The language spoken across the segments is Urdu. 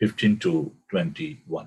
15 to 21।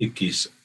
21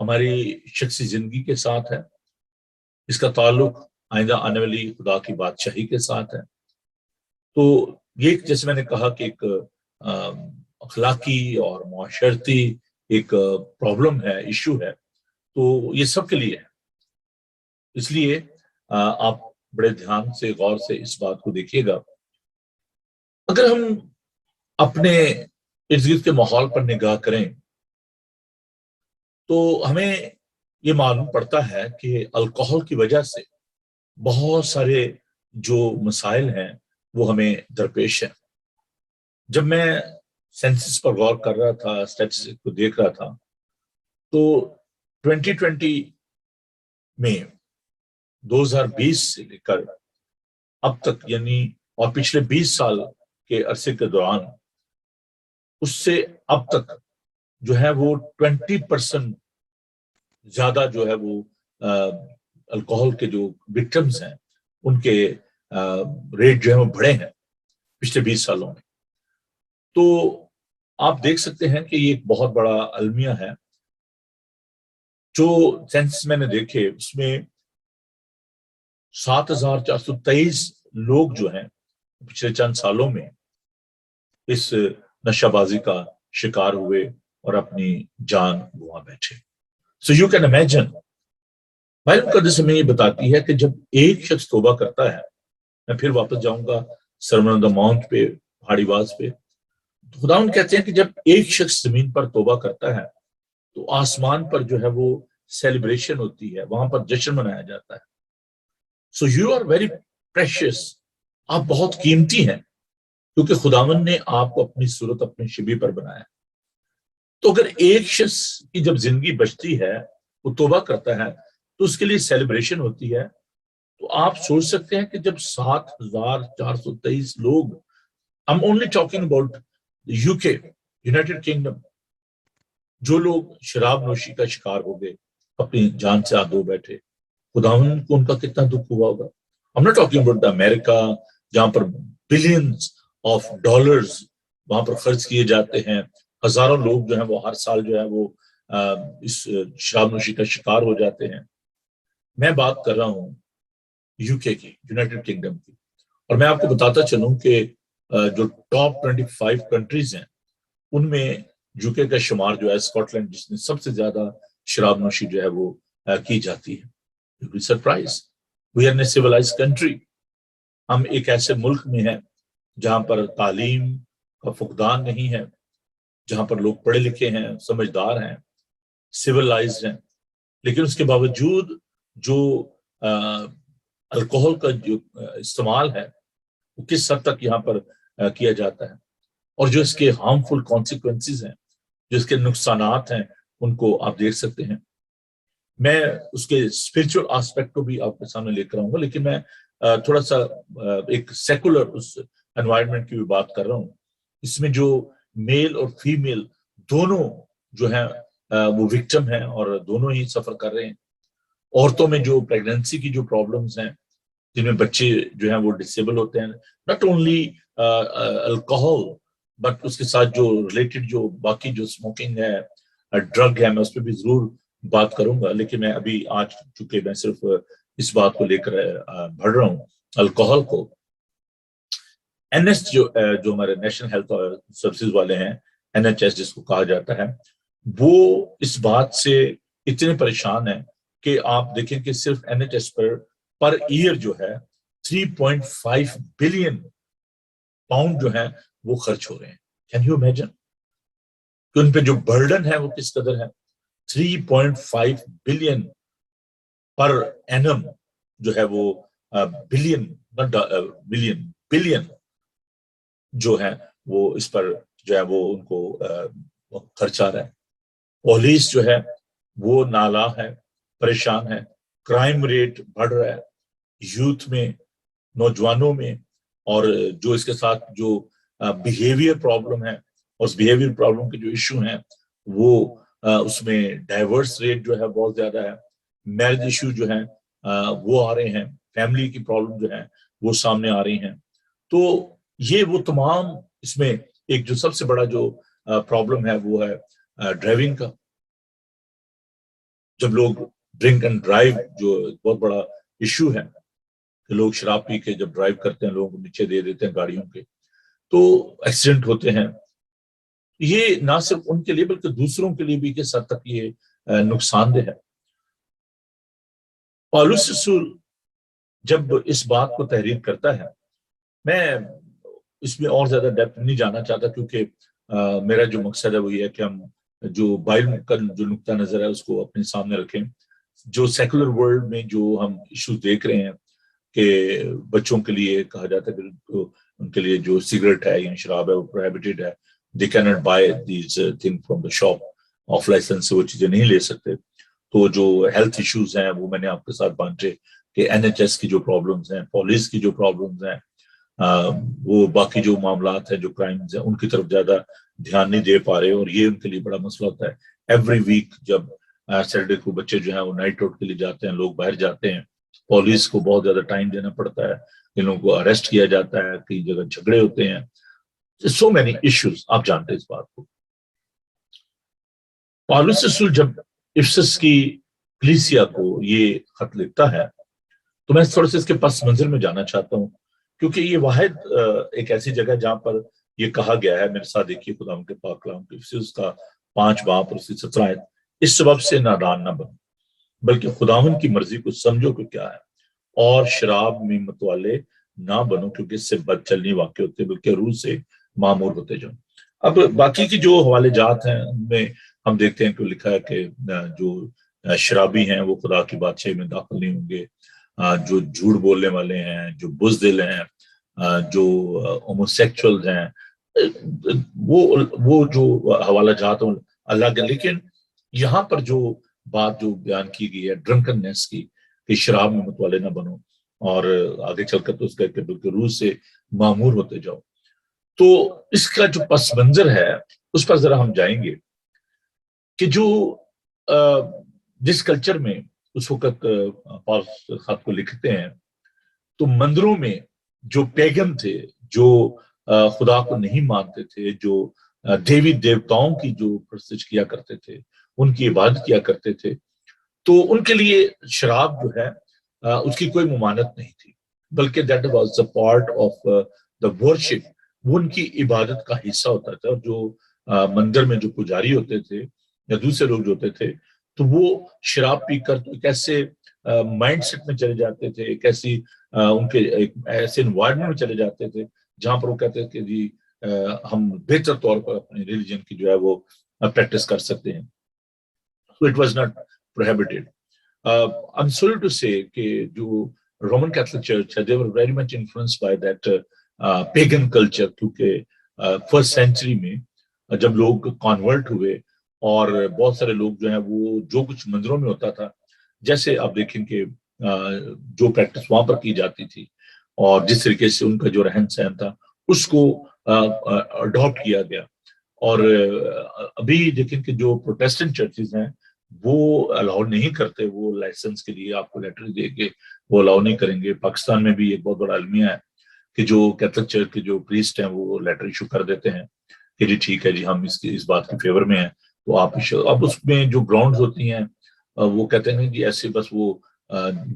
ہماری شخصی زندگی کے ساتھ ہے، اس کا تعلق آئندہ آنے والی خدا کی بادشاہی کے ساتھ ہے۔ تو یہ جیسے میں نے کہا کہ ایک اخلاقی اور معاشرتی ایک پرابلم ہے، ایشو ہے، تو یہ سب کے لیے ہے۔ اس لیے آپ بڑے دھیان سے، غور سے اس بات کو دیکھیے گا۔ اگر ہم اپنے ارد گرد کے ماحول پر نگاہ کریں تو ہمیں یہ معلوم پڑتا ہے کہ الکوہل کی وجہ سے بہت سارے جو مسائل ہیں وہ ہمیں درپیش ہیں۔ جب میں سینسس پر غور کر رہا تھا، اسٹیٹسٹک کو دیکھ رہا تھا، تو 2020 میں 2020 سے لے کر اب تک، یعنی اور پچھلے 20 سال کے عرصے کے دوران، اس سے اب تک جو ہے وہ 20% زیادہ جو ہے وہ الکوہل کے جو وکٹمز ہیں ان کے ریٹ جو ہے وہ بڑھے ہیں پچھلے 20 سالوں میں۔ تو آپ دیکھ سکتے ہیں کہ یہ ایک بہت بڑا المیہ ہے۔ جو سینسس میں نے دیکھے اس میں 7423 لوگ جو ہیں پچھلے چند سالوں میں اس نشہ بازی کا شکار ہوئے اور اپنی جان گوا بیٹھے۔ So you can imagine, Bible مقدس ہمیں یہ بتاتی ہے کہ جب ایک شخص توبہ کرتا ہے، میں پھر واپس جاؤں گا سرمن آن دی ماؤنٹ پہ، پہاڑی باز پہ، خداوند کہتے ہیں کہ جب ایک شخص زمین پر توبہ کرتا ہے تو آسمان پر جو ہے وہ سیلیبریشن ہوتی ہے، وہاں پر جشن منایا جاتا ہے۔ So you are very precious, آپ بہت قیمتی ہیں، کیونکہ خداوند نے آپ کو اپنی صورت، اپنی شبیہ پر بنایا۔ تو اگر ایک شخص کی جب زندگی بچتی ہے، وہ توبہ کرتا ہے، تو اس کے لیے سیلیبریشن ہوتی ہے۔ تو آپ سوچ سکتے ہیں کہ جب 7423 لوگ، I'm only talking about UK، United kingdom, جو لوگ شراب نوشی کا شکار ہو گئے، اپنی جان سے ہاتھ دھو بیٹھے، خداوند کو ان کا کتنا دکھ ہوا ہوگا۔ I'm not talking about امریکہ، جہاں پر بلینز آف ڈالرز وہاں پر خرچ کیے جاتے ہیں، ہزاروں لوگ جو ہیں وہ ہر سال جو ہے وہ اس شراب نوشی کا شکار ہو جاتے ہیں۔ میں بات کر رہا ہوں UK کی، یونائٹڈ کنگڈم کی، اور میں آپ کو بتاتا چلوں کہ جو ٹاپ 25 کنٹریز ہیں ان میں UK کا شمار جو ہے، اسکاٹ لینڈ جس میں سب سے زیادہ شراب نوشی جو ہے وہ کی جاتی ہے۔ Surprise, we are a civilised country, ہم ایک ایسے ملک میں ہیں جہاں پر تعلیم کا فقدان نہیں ہے، جہاں پر لوگ پڑھے لکھے ہیں، سمجھدار ہیں، سیولائزڈ ہیں، لیکن اس کے باوجود جو الکوہل کا جو استعمال ہے وہ کس حد تک یہاں پر کیا جاتا ہے، اور جو اس کے ہارمفل کانسیکوینسز ہیں، جو اس کے نقصانات ہیں، ان کو آپ دیکھ سکتے ہیں۔ میں اس کے اسپرچل آسپیکٹ کو بھی آپ کے سامنے لے کر آؤں گا، لیکن میں تھوڑا سا ایک سیکولر اس انوائرمنٹ کی بھی بات کر رہا ہوں۔ اس میں جو میل اور فیمیل دونوں جو ہیں وہ وکٹم ہیں اور دونوں ہی سفر کر رہے ہیں۔ عورتوں میں جو پریگننسی کی جو پرابلمز ہیں، جن میں بچے جو ہیں وہ ڈسیبل ہوتے ہیں، ناٹ اونلی الکوہل بٹ اس کے ساتھ جو ریلیٹڈ جو باقی جو اسموکنگ ہے، ڈرگ ہے، میں اس پہ بھی ضرور بات کروں گا، لیکن میں ابھی آج چونکہ میں صرف اس بات کو لے کر بڑھ رہا ہوں الکوہل کو۔ NS جو ہمارے نیشنل ہیلتھ سروسز والے ہیں، NHS جس کو کہا جاتا ہے، وہ اس بات سے اتنے پریشان ہیں کہ آپ دیکھیں کہ صرف NHS پر ایئر جو ہے 3.5 بلین پاؤنڈ جو ہے وہ خرچ ہو رہے ہیں۔ کین یو امیجن کہ ان پہ جو برڈن ہے وہ کس قدر ہے؟ 3.5 بلین پر اینم جو ہے وہ بلین بلین جو ہے وہ اس پر جو ہے وہ ان کو خرچ آ رہا ہے۔ پولیس جو ہے وہ نالا ہے، پریشان ہے، کرائم ریٹ بڑھ رہا ہے یوتھ میں، نوجوانوں میں، اور جو اس کے ساتھ جو بیہیویئر پرابلم ہے، اور اس بیہیویئر پرابلم کے جو ایشو ہیں وہ اس میں ڈائیورس ریٹ جو ہے بہت زیادہ ہے، میرج ایشو جو ہیں وہ آ رہے ہیں، فیملی کی پرابلم جو ہیں وہ سامنے آ رہی ہیں۔ تو یہ وہ تمام، اس میں ایک جو سب سے بڑا جو پرابلم ہے وہ ہے ڈرائیونگ کا۔ جب لوگ ڈرنک اینڈ ڈرائیو جو بہت بڑا ایشو ہے کہ لوگ شراب پی کے جب ڈرائیو کرتے ہیں لوگوں کو نیچے دے دیتے ہیں گاڑیوں کے تو ایکسیڈنٹ ہوتے ہیں. یہ نہ صرف ان کے لیے بلکہ دوسروں کے لیے بھی کس حد تک یہ نقصان دہ ہے. پالوس رسول جب اس بات کو تحریر کرتا ہے, میں اس میں اور زیادہ ڈیپتھ نہیں جانا چاہتا کیونکہ میرا جو مقصد ہے وہ یہ ہے کہ ہم جو بائبل کا جو نقطہ نظر ہے اس کو اپنے سامنے رکھیں. جو سیکولر ورلڈ میں جو ہم ایشو دیکھ رہے ہیں کہ بچوں کے لیے کہا جاتا ہے کہ ان کے لیے جو سگریٹ ہے یا شراب ہے وہ پروہیبٹڈ ہے, they cannot buy these things from the shop off licence سے وہ چیزیں نہیں لے سکتے. تو جو ہیلتھ ایشوز ہیں وہ میں نے آپ کے ساتھ بانٹے کہ NHS کی جو پرابلمز ہیں, پولیس کی جو پرابلمز ہیں, وہ باقی جو معاملات ہیں جو کرائمز ہیں ان کی طرف زیادہ دھیان نہیں دے پا رہے, اور یہ ان کے لیے بڑا مسئلہ ہوتا ہے. ایوری ویک جب سیٹرڈے کو بچے جو ہیں وہ نائٹ آؤٹ کے لیے جاتے ہیں, لوگ باہر جاتے ہیں, پولیس کو بہت زیادہ ٹائم دینا پڑتا ہے, ان لوگوں کو اریسٹ کیا جاتا ہے, کئی جگہ جھگڑے ہوتے ہیں, سو مینی ایشوز. آپ جانتے ہیں اس بات کو. پالوس رسول جب افسس کی کلیسیا کو یہ خط لکھتا ہے تو میں تھوڑا سا اس کے پس منظر میں جانا چاہتا ہوں کیونکہ یہ واحد ایک ایسی جگہ جہاں پر یہ کہا گیا ہے, میرے ساتھ دیکھیے خدا کے پاک کلام کے افسس کا 5 باب اور 17 آیت, اس سبب سے نادان نہ بنو بلکہ خداوند کی مرضی کو سمجھو کہ کیا ہے, اور شراب میں متوالے نہ بنو کیونکہ اس سے بد چلنی واقع ہوتے بلکہ روح سے معمور ہوتے جاؤ. اب باقی کی جو حوالے جات ہیں ان میں ہم دیکھتے ہیں کہ لکھا ہے کہ جو شرابی ہیں وہ خدا کی بادشاہی میں داخل نہیں ہوں گے, جو جھوٹ بولنے والے ہیں, جو بزدل ہیں, جو ہوموسیکچولز ہیں, وہ جو حوالہ جات الگ ہے. لیکن یہاں پر جو بات جو بیان کی گئی ہے ڈرنکننس کی کہ شراب میں متوالے نہ بنو اور آگے چل کر تو اس کا کہ بلکہ روح سے معمور ہوتے جاؤ, تو اس کا جو پس منظر ہے اس پر ذرا ہم جائیں گے کہ جو جس کلچر میں اس وقت پالوس خط کو لکھتے ہیں تو مندروں میں جو پیگن تھے, جو خدا کو نہیں مانتے تھے, جو دیوی دیوتاؤں کی جو پرستش کیا کرتے تھے, ان کی عبادت کیا کرتے تھے, تو ان کے لیے شراب جو ہے اس کی کوئی ممانعت نہیں تھی بلکہ that was the part of the worship, وہ ان کی عبادت کا حصہ ہوتا تھا. اور جو مندر میں جو پجاری ہوتے تھے یا دوسرے لوگ جو ہوتے تھے تو وہ شراب پی کر ایک ایسے مائنڈ سیٹ میں چلے جاتے تھے, ایک ایسی ان کے ایک ایسے انوائرمنٹ میں چلے جاتے تھے جہاں پر وہ کہتے ہیں کہ جی ہم بہتر طور پر اپنے ریلیجن کی جو ہے وہ پریکٹس کر سکتے ہیں. So it was not prohibited. I'm sorry to say کہ جو رومن کیتھولک چرچ ہے they were very much influenced by that pagan culture, کیونکہ فرسٹ سینچری میں جب لوگ کانورٹ ہوئے اور بہت سارے لوگ جو ہیں وہ جو کچھ مندروں میں ہوتا تھا, جیسے آپ دیکھیں کہ جو پریکٹس وہاں پر کی جاتی تھی اور جس طریقے سے ان کا جو رہن سہن تھا اس کو اڈاپٹ کیا گیا. اور ابھی دیکھیں کہ جو پروٹیسٹنٹ چرچز ہیں وہ الاؤ نہیں کرتے, وہ لائسنس کے لیے آپ کو لیٹر دے کے وہ الاؤ نہیں کریں گے. پاکستان میں بھی ایک بہت بڑا المیہ ہے کہ جو کیتھولک چرچ کے جو پریسٹ ہیں وہ لیٹر ایشو کر دیتے ہیں کہ جی ٹھیک ہے جی ہم اس بات کے فیور میں ہیں, تو آپ اب اس میں جو گراؤنڈز ہوتی ہیں وہ کہتے ہیں کہ ایسے بس وہ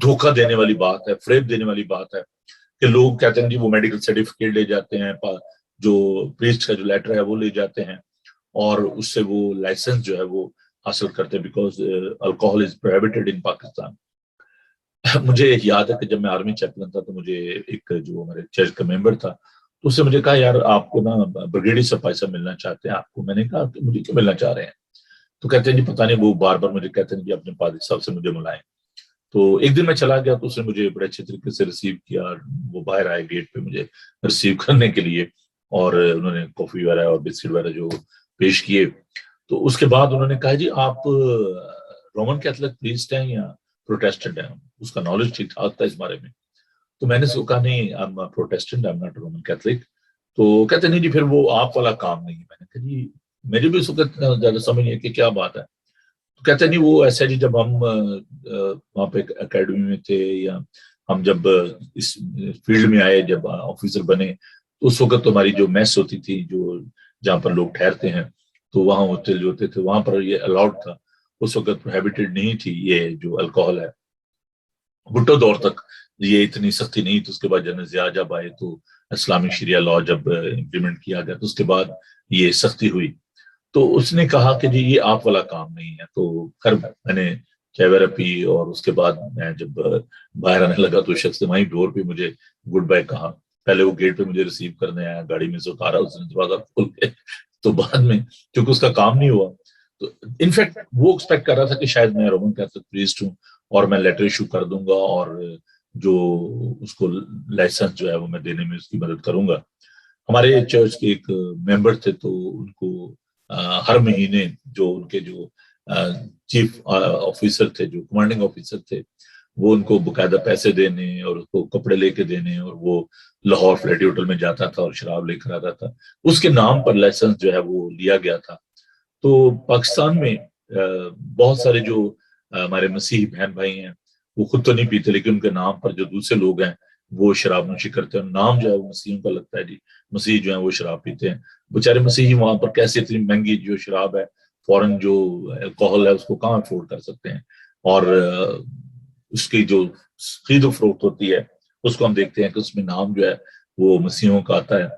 دھوکہ دینے والی بات ہے, فریب دینے والی بات ہے کہ لوگ کہتے ہیں جی وہ میڈیکل سرٹیفکیٹ لے جاتے ہیں, جو پریسٹ کا جو لیٹر ہے وہ لے جاتے ہیں اور اس سے وہ لائسنس جو ہے وہ حاصل کرتے ہیں بیکاز الکوہل از پروہیبٹڈ ان پاکستان. مجھے یاد ہے کہ جب میں آرمی چیپلن تھا تو مجھے ایک جو ہمارے چرچ کا ممبر تھا تو اس سے مجھے کہا یار آپ کو نا بریگیڈیئر سپاہی صاحب ملنا چاہتے ہیں آپ کو. میں نے کہا کہ مجھے کیوں ملنا چاہ رہے ہیں؟ تو کہتے ہیں جی پتہ نہیں, وہ بار بار مجھے کہتے ہیں کہ اپنے پادری صاحب سے مجھے ملائیں. تو ایک دن میں چلا گیا تو اس نے مجھے بڑے اچھے طریقے سے ریسیو کیا, وہ باہر آئے گیٹ پہ مجھے ریسیو کرنے کے لیے اور انہوں نے کافی وغیرہ اور بسکٹ وغیرہ جو پیش کیے. تو اس کے بعد انہوں نے کہا جی آپ رومن کیتھولک پریسٹ ہیں یا پروٹیسٹنٹ ہیں؟ اس کا نالج ٹھیک ٹھاک تھا اس بارے میں. تو میں نے اس کو کہا نہیں I am Protestant, I am not Roman Catholic. تو کہتے نہیں جی پھر وہ آپ والا کام نہیں ہے. میں نے کہا جی میرے بھی اس وقت زیادہ سمجھ نہیں ہے کہ کیا بات ہے. تو کہتے نہیں وہ ایسا جی جب ہم وہاں پہ اکیڈمی میں تھے یا ہم جب اس فیلڈ میں آئے, جب آفیسر بنے تو اس وقت ہماری جو میس ہوتی تھی جو جہاں پر لوگ ٹھہرتے ہیں تو وہاں ہوٹل جو ہوتے تھے وہاں پر یہ الاؤڈ تھا. اس وقت پروہیبٹڈ نہیں تھی یہ جو الکوہل ہے. بھٹو دور تک یہ اتنی سختی نہیں تھی. اس کے بعد جنرل ضیاء جب آئے تو اسلامک شریعہ لا جب امپلیمنٹ کیا گیا تو اس کے بعد یہ سختی ہوئی. تو اس نے کہا کہ جی یہ آپ والا کام نہیں ہے. تو خیر میں نے چائے وغیرہ پی اور اس کے بعد میں جب باہر آنے لگا تو شخص نے وہیں ڈور پہ مجھے گڈ بائی کہا. پہلے وہ گیٹ پہ مجھے ریسیو کرنے آیا, گاڑی میں سے اتارا, اس نے دروازہ کھول کے. تو بعد میں چونکہ اس کا کام نہیں ہوا تو انفیکٹ وہ ایکسپیکٹ کر رہا تھا کہ شاید میں رومن کیتھولک پریسٹ ہوں اور میں لیٹر ایشو کر دوں گا اور جو اس کو لائسنس جو ہے وہ میں دینے میں اس کی مدد کروں گا. ہمارے چرچ کے ایک ممبر تھے تو ان کو ہر مہینے جو ان کے جو چیف آفیسر تھے, جو کمانڈنگ آفیسر تھے, وہ ان کو باقاعدہ پیسے دینے اور اس کو کپڑے لے کے دینے, اور وہ لاہور فلیٹی ہوٹل میں جاتا تھا اور شراب لے کر آتا تھا. اس کے نام پر لائسنس جو ہے وہ لیا گیا تھا. تو پاکستان میں بہت سارے جو ہمارے مسیحی بہن بھائی ہیں وہ خود تو نہیں پیتے, لیکن ان کے نام پر جو دوسرے لوگ ہیں وہ شراب نوشی کرتے ہیں. نام جو ہے وہ مسیحیوں کا لگتا ہے جی مسیحی جو ہیں وہ شراب پیتے ہیں. بیچارے مسیحی وہاں پر کیسے اتنی مہنگی جو شراب ہے, فورن جو الکوہل ہے, اس کو کہاں افورڈ کر سکتے ہیں. اور اس کی جو خرید و فروخت ہوتی ہے اس کو ہم دیکھتے ہیں کہ اس میں نام جو ہے وہ مسیحیوں کا آتا ہے.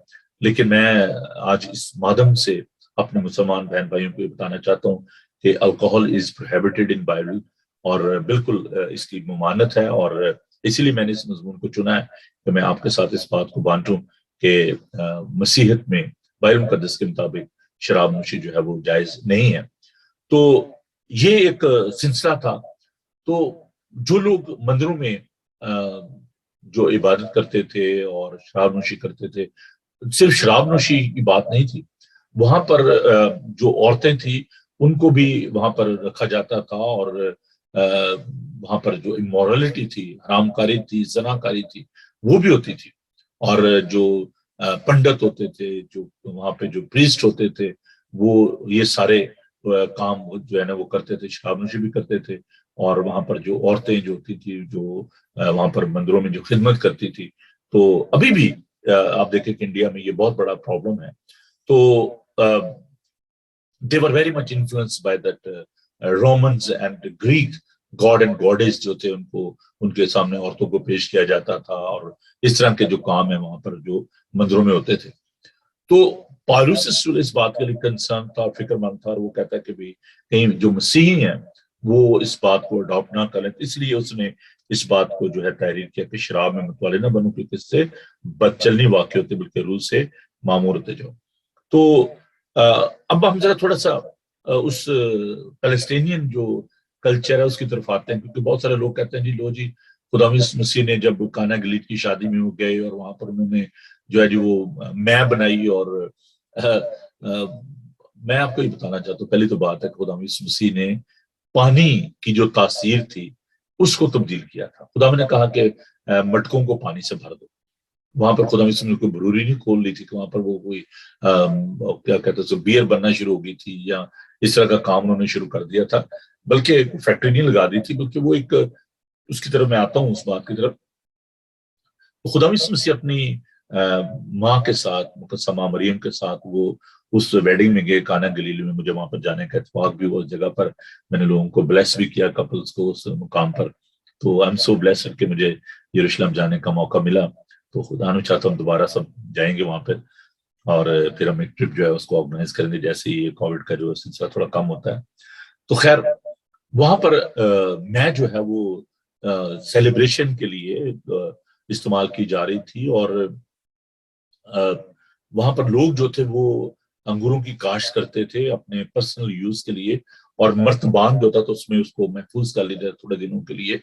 لیکن میں آج اس مادھم سے اپنے مسلمان بہن بھائیوں کو بتانا چاہتا ہوں کہ alcohol is prohibited in Bible, اور بالکل اس کی ممانعت ہے. اور اسی لیے میں نے اس مضمون کو چنا ہے کہ میں آپ کے ساتھ اس بات کو بانٹوں کہ مسیحیت میں بائبل مقدس کے مطابق شراب نوشی جو ہے وہ جائز نہیں ہے. تو یہ ایک سلسلہ تھا. تو جو لوگ مندروں میں جو عبادت کرتے تھے اور شراب نوشی کرتے تھے, صرف شراب نوشی کی بات نہیں تھی, وہاں پر جو عورتیں تھیں ان کو بھی وہاں پر رکھا جاتا تھا, اور وہاں پر جو امورلٹی تھی, حرام کاری تھی, زنا کاری تھی, وہ بھی ہوتی تھی. اور جو پنڈت ہوتے تھے, جو وہاں پہ جو پریسٹ ہوتے تھے, وہ یہ سارے کام جو ہے نا وہ کرتے تھے, شراب نوشی بھی کرتے تھے. اور وہاں پر جو عورتیں جو ہوتی تھی جو وہاں پر مندروں میں جو خدمت کرتی تھی, تو ابھی بھی آپ دیکھیں کہ انڈیا میں یہ بہت بڑا پرابلم ہے. تو they were very much influenced by that Romans and Greek God and Goddess جو تھے, ان کو ان کے سامنے عورتوں کو پیش کیا جاتا تھا, اور اس طرح کے جو کام ہیں وہاں پر جو مندروں میں ہوتے تھے. تو پالوس اس بات کے لیے کنسرن تھا, فکر مند تھا, اور وہ کہتا ہے کہ بھی کہیں جو مسیحی ہیں وہ اس بات کو اڈاپٹ نہ کریں. اس لیے اس نے اس بات کو جو ہے تحریر کیا کہ شراب میں متوالے نہ بنو, کیونکہ اس سے بد چلنی واقع ہوتے بلکہ روح سے معمور ہوتے جاؤ. تو اب ہم ذرا تھوڑا سا اس پیلسٹینین جو کلچر ہے اس کی طرف آتے ہیں, کیونکہ بہت سارے لوگ کہتے ہیں جی لو جی خدا مسیح نے جب کانا گلیت کی شادی میں وہ گئے اور وہاں پر انہوں نے جو ہے جی وہ میں بنائی, اور میں آپ کو یہ بتانا چاہتا ہوں پہلی تو بات ہے خدا مسیح نے پانی کی جو تاثیر تھی اس کو تبدیل کیا تھا. خدا نے کہا کہ مٹکوں کو پانی سے بھر دو. وہاں پر خدا مسیح نے کوئی بروری نہیں کھول لی تھی کہ وہاں پر وہ کوئی کیا کہتے ہیں بیئر بننا شروع ہو گئی تھی یا اس طرح کا کام انہوں نے شروع کر دیا تھا, بلکہ فیکٹری نہیں لگا دی تھی, بلکہ وہ ایک اس کی طرف میں آتا ہوں اس بات کی طرف. خدا مسیح اپنی ماں کے ساتھ مقدسہ ماں مریم کے ساتھ وہ اس ویڈنگ میں گئے کانا گلیلی میں. مجھے وہاں پر جانے کا اتفاق بھی ہوا, اس جگہ پر میں نے لوگوں کو بلیس بھی کیا, کپلز کو اس مقام پر. تو آئی ایم سو بلیسڈ کہ مجھے یروشلم جانے کا موقع ملا. تو خدا نے چاہتا ہوں دوبارہ سب جائیں گے وہاں پہ, اور پھر ہم ایک ٹرپ جو ہے اس کو آرگنائز کریں گے جیسے یہ کووڈ کا جو سلسلہ تھوڑا کم ہوتا ہے. تو خیر وہاں پر میں جو ہے وہ سیلیبریشن کے لیے استعمال کی جا رہی تھی, اور وہاں پر لوگ جو تھے وہ انگوروں کی کاشت کرتے تھے اپنے پرسنل یوز کے لیے, اور مرتبان جو ہوتا تو اس میں اس کو محفوظ کر لیا تھوڑے دنوں کے لیے,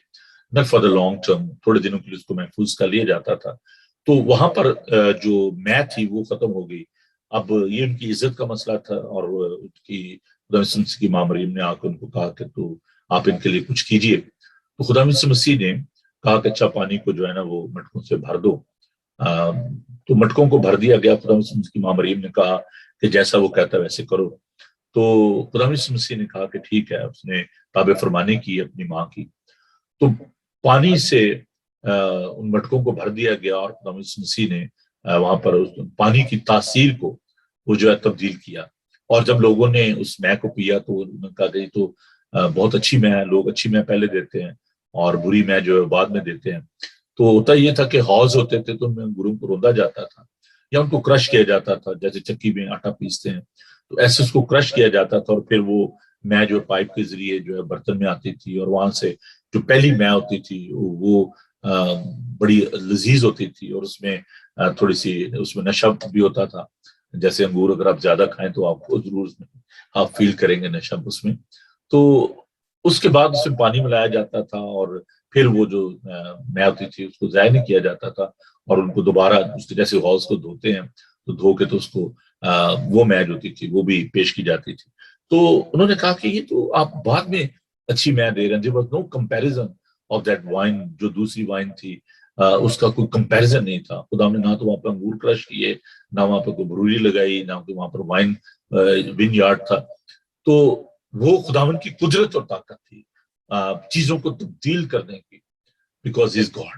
نٹ فار دا لانگ ٹرم, تھوڑے دنوں کے لیے اس کو محفوظ کر لیا جاتا تھا. تو وہاں پر جو میں تھی وہ ختم ہو گئی. اب یہ ان کی عزت کا مسئلہ تھا, اور ان کی ماں مریم نے آ کر ان کو کہا کہ تو آپ ان کے لیے کچھ کیجئے. تو خدا مسیح نے کہا کہ اچھا پانی کو جو ہے نا وہ مٹکوں سے بھر دو. تو مٹکوں کو بھر دیا گیا. خدا مسیح کی ماں مریم نے کہا کہ جیسا وہ کہتا ہے ویسے کرو. تو خدا مسیح نے کہا کہ ٹھیک ہے, اس نے تابع فرمانی کی اپنی ماں کی. تو پانی سے ان مٹکوں کو بھر دیا گیا, اور خدا مسیح نے وہاں پر پانی کی تاثیر کو وہ جو ہے تبدیل کیا. اور جب لوگوں نے اس مے کو پیا تو انہوں نے کہا کہ تو بہت اچھی میں ہے، لوگ اچھی میں پہلے دیتے ہیں اور بری میں جو ہے بعد میں دیتے ہیں. تو ہوتا یہ تھا کہ ہاؤس ہوتے تھے تو ان میں انگوروں کو روندا جاتا تھا یا ان کو کرش کیا جاتا تھا، جیسے چکی میں آٹا پیستے ہیں تو ایسے اس کو کرش کیا جاتا تھا، اور پھر وہ میں جو پائپ کے ذریعے جو ہے برتن میں آتی تھی، اور وہاں سے جو پہلی میں ہوتی تھی وہ بڑی لذیذ ہوتی تھی، اور اس میں تھوڑی سی اس میں نشہ بھی ہوتا تھا. جیسے انگور اگر آپ زیادہ کھائیں تو آپ کو ضرور آپ فیل کریں گے نشہ اس میں. تو اس کے بعد اس میں پانی ملایا جاتا تھا، اور پھر وہ جو میں ہوتی تھی اس کو ضائع نہیں کیا جاتا تھا، اور ان کو دوبارہ اس کے جیسے ہاؤس کو دھوتے ہیں تو دھو کے تو اس کو وہ میچ ہوتی تھی وہ بھی پیش کی جاتی تھی. تو انہوں نے کہا کہ یہ تو آپ بعد میں اچھی میں دے رہے ہیں. there was no comparison of that wine، جو دوسری وائن تھی اس کا کوئی کمپیریزن نہیں تھا. خدا نے نہ تو وہاں پہ انگور کرش کیے، نہ وہاں پہ کوئی بروری لگائی، نہ کہ وہاں پر وائن ون یارڈ تھا. تو وہ خداون کی قدرت اور طاقت تھی چیزوں کو تبدیل کرنے کی، بیکاز ہی از گاڈ.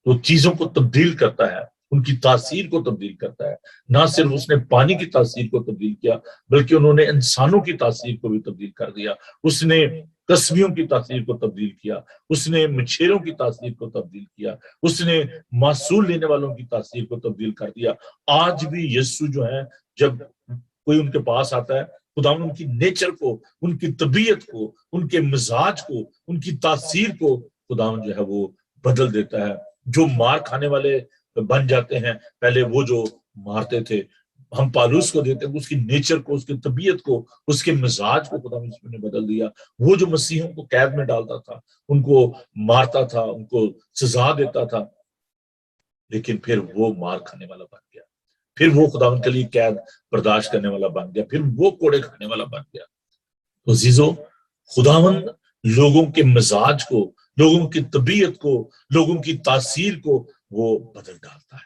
وہ چیزوں کو تبدیل کرتا ہے، ان کی تاثیر کو تبدیل کرتا ہے. نہ صرف اس نے پانی کی تاثیر کو تبدیل کیا بلکہ انہوں نے انسانوں کی تاثیر کو بھی تبدیل کر دیا. اس نے کسبیوں کی تاثیر کو تبدیل کیا، اس نے مچھیروں کی تاثیر کو تبدیل کیا، اس نے محصول لینے والوں کی تاثیر کو تبدیل کر دیا. آج بھی یسوع جو ہے جب کوئی ان کے پاس آتا ہے، خداوند ان کی نیچر کو، ان کی طبیعت کو، ان کے مزاج کو، ان کی تاثیر کو خداوند جو ہے وہ بدل دیتا ہے. جو مار کھانے والے بن جاتے ہیں پہلے، وہ جو مارتے تھے، ہم پالوس کو دیتے ہیں، اس کی نیچر کو، اس کی طبیعت کو، اس کے مزاج کو خدا نے بدل دیا. وہ جو مسیحوں کو قید میں ڈالتا تھا، ان کو مارتا تھا، ان کو سزا دیتا تھا، لیکن پھر وہ مار کھانے والا بن گیا، پھر وہ خدا ان کے لیے قید برداشت کرنے والا بن گیا، پھر وہ کوڑے کھانے والا بن گیا. تو عزیزو، خداون لوگوں کے مزاج کو، لوگوں کی طبیعت کو، لوگوں کی تاثیر کو وہ بدل ڈالتا ہے.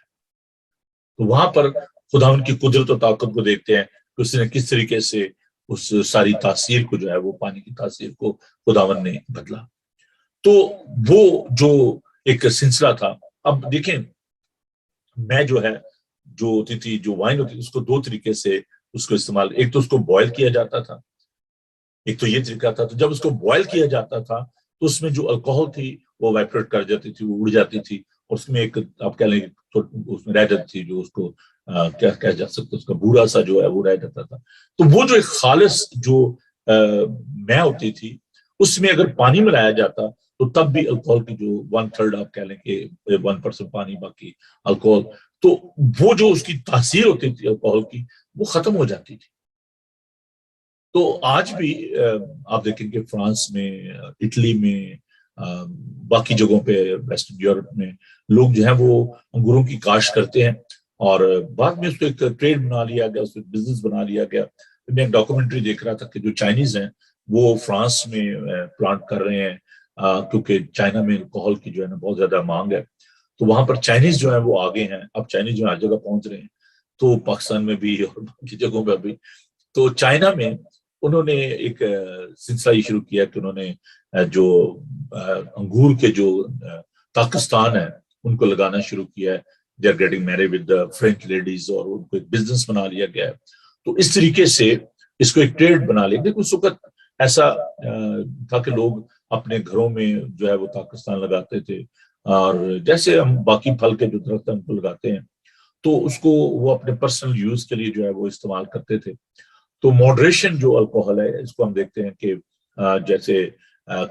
تو وہاں پر خداون کی قدرت و طاقت کو دیکھتے ہیں کہ اس نے کس طریقے سے اس ساری تاثیر کو جو ہے وہ پانی کی تاثیر کو خداون نے بدلا. تو وہ جو ایک سلسلہ تھا. اب دیکھیں، میں جو ہے جو ہوتی تھی، جو وائن ہوتی تھی، اس کو دو طریقے سے اس کو استعمال، ایک تو اس کو بوائل کیا جاتا تھا، ایک تو یہ طریقہ تھا. تو جب اس کو بوائل کیا جاتا تھا تو اس میں جو الکوہل تھی وہ ویپریٹ کر جاتی تھی، وہ اڑ جاتی تھی، اور اس میں ایک آپ کہہ لیں اس میں رہ جاتی تھی جو اس کو کیا کہہ جا سکتا، اس کا بھورا سا جو ہے وہ رہ جاتا تھا. تو وہ جو ایک خالص جو میں ہوتی تھی، اس میں اگر پانی ملایا جاتا تو تب بھی الکوہل کی جو 1/3 آپ کہہ لیں کہ 1% پانی باقی الکوہل، تو وہ جو اس کی تاثیر ہوتی تھی الکوہل کی، وہ ختم ہو جاتی تھی. تو آج بھی آپ دیکھیں کہ فرانس میں، اٹلی میں، باقی جگہوں پہ ویسٹرن یورپ میں لوگ جو ہیں وہ انگوروں کی کاشت کرتے ہیں، اور بعد میں اس کو ایک ٹریڈ بنا لیا گیا، اس کو بزنس بنا لیا گیا. میں ایک ڈاکومنٹری دیکھ رہا تھا کہ جو چائنیز ہیں وہ فرانس میں پلانٹ کر رہے ہیں، کیونکہ چائنا میں الکوہل کی جو ہے نا بہت زیادہ مانگ ہے. تو وہاں پر چائنیز جو ہے وہ آگے ہیں، اب چائنیز جو ہے ہر جگہ پہنچ رہے ہیں، تو پاکستان میں بھی اور باقی جگہوں پہ بھی. تو چائنا میں انہوں نے ایک سلسلہ یہ شروع کیا کہ انہوں نے جو انگور کے جو پاکستان ہے ان کو لگانا شروع کیا ہے. They are getting married with French ladies, اور ان کو ایک بزنس بنا لیا گیا ہے. تو اس طریقے سے اس کو ایک ٹریڈ بنا لیا. دیکھو اس وقت ایسا تھا کہ لوگ اپنے گھروں میں جو ہے وہ پاکستان لگاتے تھے، اور جیسے ہم باقی پھل کے جو درخت ہیں ان کو لگاتے ہیں، تو اس کو وہ اپنے پرسنل یوز کے لیے جو ہے وہ استعمال کرتے تھے. تو ماڈریشن جو الکوہل ہے اس کو ہم دیکھتے ہیں کہ جیسے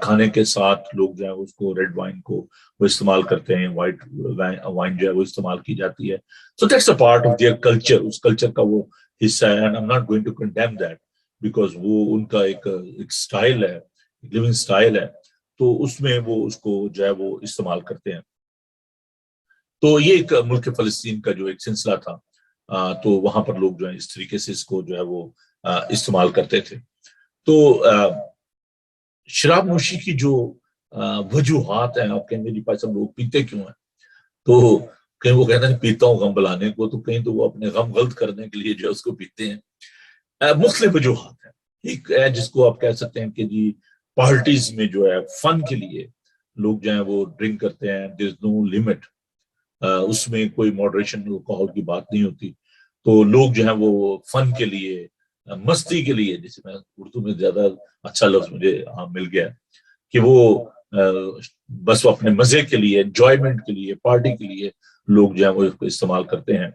کھانے کے ساتھ لوگ جو ہے اس کو ریڈ وائن کو وہ استعمال کرتے ہیں، وائٹ وائن جو ہے وہ استعمال کی جاتی ہے. So that's a part of their culture, اس کلچر کا وہ حصہ ہے. And I am not going to condemn that, because وہ ان کا ایک اسٹائل ہے، لیونگ اسٹائل ہے. تو اس میں وہ اس کو جو ہے وہ استعمال کرتے ہیں. تو یہ ایک ملک فلسطین کا جو ایک سلسلہ تھا، تو وہاں پر لوگ جو ہے اس طریقے سے اس کو جو ہے وہ استعمال کرتے تھے. تو شراب نوشی کی جو وجوہات ہیں، آپ کہیں گے جی بھائی صاحب لوگ پیتے کیوں ہیں؟ تو کہیں وہ کہتے ہیں پیتا ہوں غم بلانے کو، تو کہیں تو وہ اپنے غم غلط کرنے کے لیے جو ہے اس کو پیتے ہیں. مختلف وجوہات ہیں. ایک ہے جس کو آپ کہہ سکتے ہیں کہ جی پارٹیز میں جو ہے فن کے لیے لوگ جو ہیں وہ ڈرنک کرتے ہیں. دیر از نو لمٹ، اس میں کوئی ماڈریشن الکوہل کی بات نہیں ہوتی. تو لوگ جو ہیں وہ فن کے لیے مستی کے لیے, جسے میں اردو میں زیادہ اچھا لفظ مجھے مل گیا کہ وہ بس وہ اپنے مزے کے لیے, انجوائمنٹ کے لیے, پارٹی کے لیے لوگ جو ہے وہ اس کو استعمال کرتے ہیں.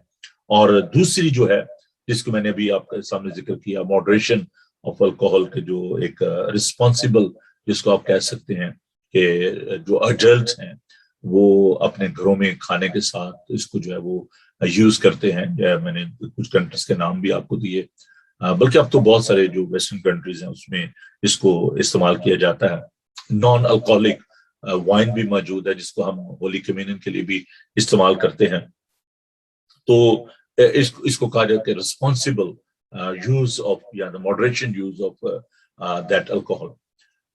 اور دوسری جو ہے جس کو میں نے ابھی آپ کے سامنے ذکر کیا, ماڈریشن آف الکوہل کے جو ایک رسپانسبل جس کو آپ کہہ سکتے ہیں کہ جو ایڈلٹ ہیں وہ اپنے گھروں میں کھانے کے ساتھ اس کو جو ہے وہ یوز کرتے ہیں. میں نے کچھ کنٹریز کے نام بھی آپ کو دیے, بلکہ اب تو بہت سارے جو ویسٹرن کنٹریز ہیں اس میں اس کو استعمال کیا جاتا ہے. نان الکوہلک وائن بھی موجود ہے جس کو ہم ہولی کمیونین کے لیے بھی استعمال کرتے ہیں. تو اس کو کہا جاتا ہے ریسپانسبل یوز آف یا moderation use of that alcohol.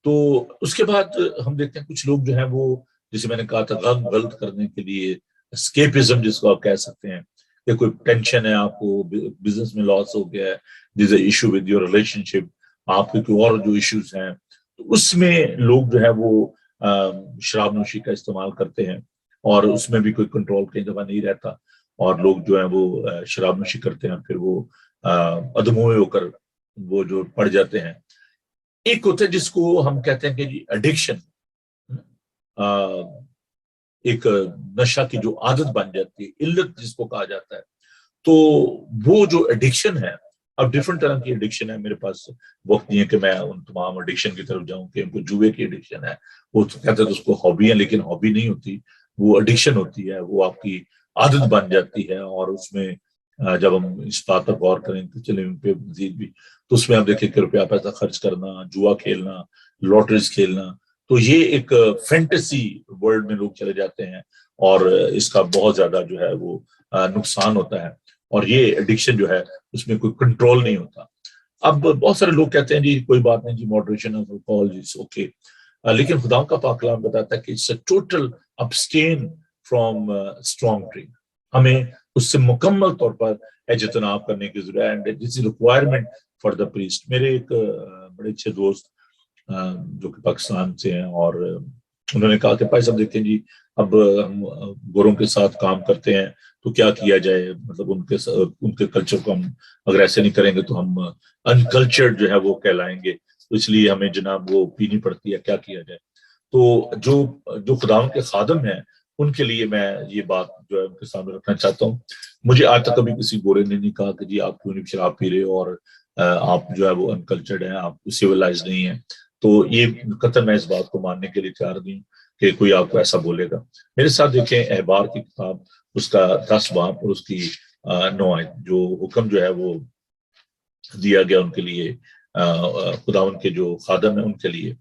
تو اس کے بعد ہم دیکھتے ہیں کچھ لوگ جو ہیں وہ, جسے میں نے کہا تھا, غم غلط کرنے کے لیے اسکیپزم جس کو آپ کہہ سکتے ہیں, کہ کوئی ٹینشن ہے, آپ کو بزنس میں لاس ہو گیا ہے, there is a issue with your relationship, آپ کے کوئی اور جو ایشوز ہیں, تو اس میں لوگ جو ہے وہ شراب نوشی کا استعمال کرتے ہیں, اور اس میں بھی کوئی کنٹرول کئی دفعہ نہیں رہتا, اور لوگ جو ہے وہ شراب نوشی کرتے ہیں, پھر وہ ادموئے ہو کر وہ جو پڑ جاتے ہیں. ایک ہوتا ہے جس کو ہم کہتے ہیں کہ جی ایڈکشن, ایک نشہ کی جو عادت بن جاتی ہے, علت جس کو کہا جاتا ہے. تو وہ جو ایڈکشن ہے, اب ڈفرنٹ طرح کی ایڈکشن ہے, میرے پاس وقت نہیں ہے کہ میں ان تمام ایڈکشن کی طرف جاؤں, کہ ان کو جوئے کی ایڈکشن ہے, وہ کہتے ہیں اس کو ہابی ہے, لیکن ہابی نہیں ہوتی, وہ ایڈکشن ہوتی ہے, وہ آپ کی عادت بن جاتی ہے. اور اس میں جب ہم اس بات پر غور کریں تو چلیں ان پہ مزید بھی, تو اس میں آپ دیکھیں کہ روپیہ پیسہ خرچ کرنا, جوا کھیلنا, لاٹریز کھیلنا, تو یہ ایک فینٹیسی ورلڈ میں لوگ چلے جاتے ہیں, اور اس کا بہت زیادہ جو ہے وہ نقصان ہوتا ہے. اور یہ ایڈکشن جو ہے اس میں کوئی کنٹرول نہیں ہوتا. اب بہت سارے لوگ کہتے ہیں جی کوئی بات نہیں جی, moderation of alcohol is okay, لیکن خدا کا پاک کلام بتاتا ہے کہ it's a total abstain from strong drink. ہمیں اس سے مکمل طور پر اجتناب کرنے کی ضرورت ہے. This is requirement for the priest. میرے ایک بڑے اچھے دوست جو کہ پاکستان سے ہیں, اور انہوں نے کہا کہ بھائی صاحب دیکھیں جی, اب ہم گوروں کے ساتھ کام کرتے ہیں تو کیا کیا جائے, مطلب ان کے کلچر کو ہم اگر ایسے نہیں کریں گے تو ہم انکلچرڈ جو ہے وہ کہلائیں گے, تو اس لیے ہمیں جناب وہ پینی پڑتی ہے, کیا کیا جائے. تو جو خداوند کے خادم ہیں ان کے لیے میں یہ بات جو ہے ان کے سامنے رکھنا چاہتا ہوں. مجھے آج تک کبھی کسی گورے نے نہیں کہا کہ جی آپ کیوں نہیں شراب پی رہے, اور آپ جو ہے وہ انکلچرڈ ہیں, آپ سیولائز نہیں ہیں. تو یہ قطعاً میں اس بات کو ماننے کے لیے تیار نہیں ہوں کہ کوئی آپ کو ایسا بولے گا. میرے ساتھ دیکھیں احبار کی کتاب, اس کا 10 باب اور اس کی 9 آیت, جو حکم جو ہے وہ دیا گیا ان کے لیے, خداوند کے جو خادم ہیں ان کے لیے.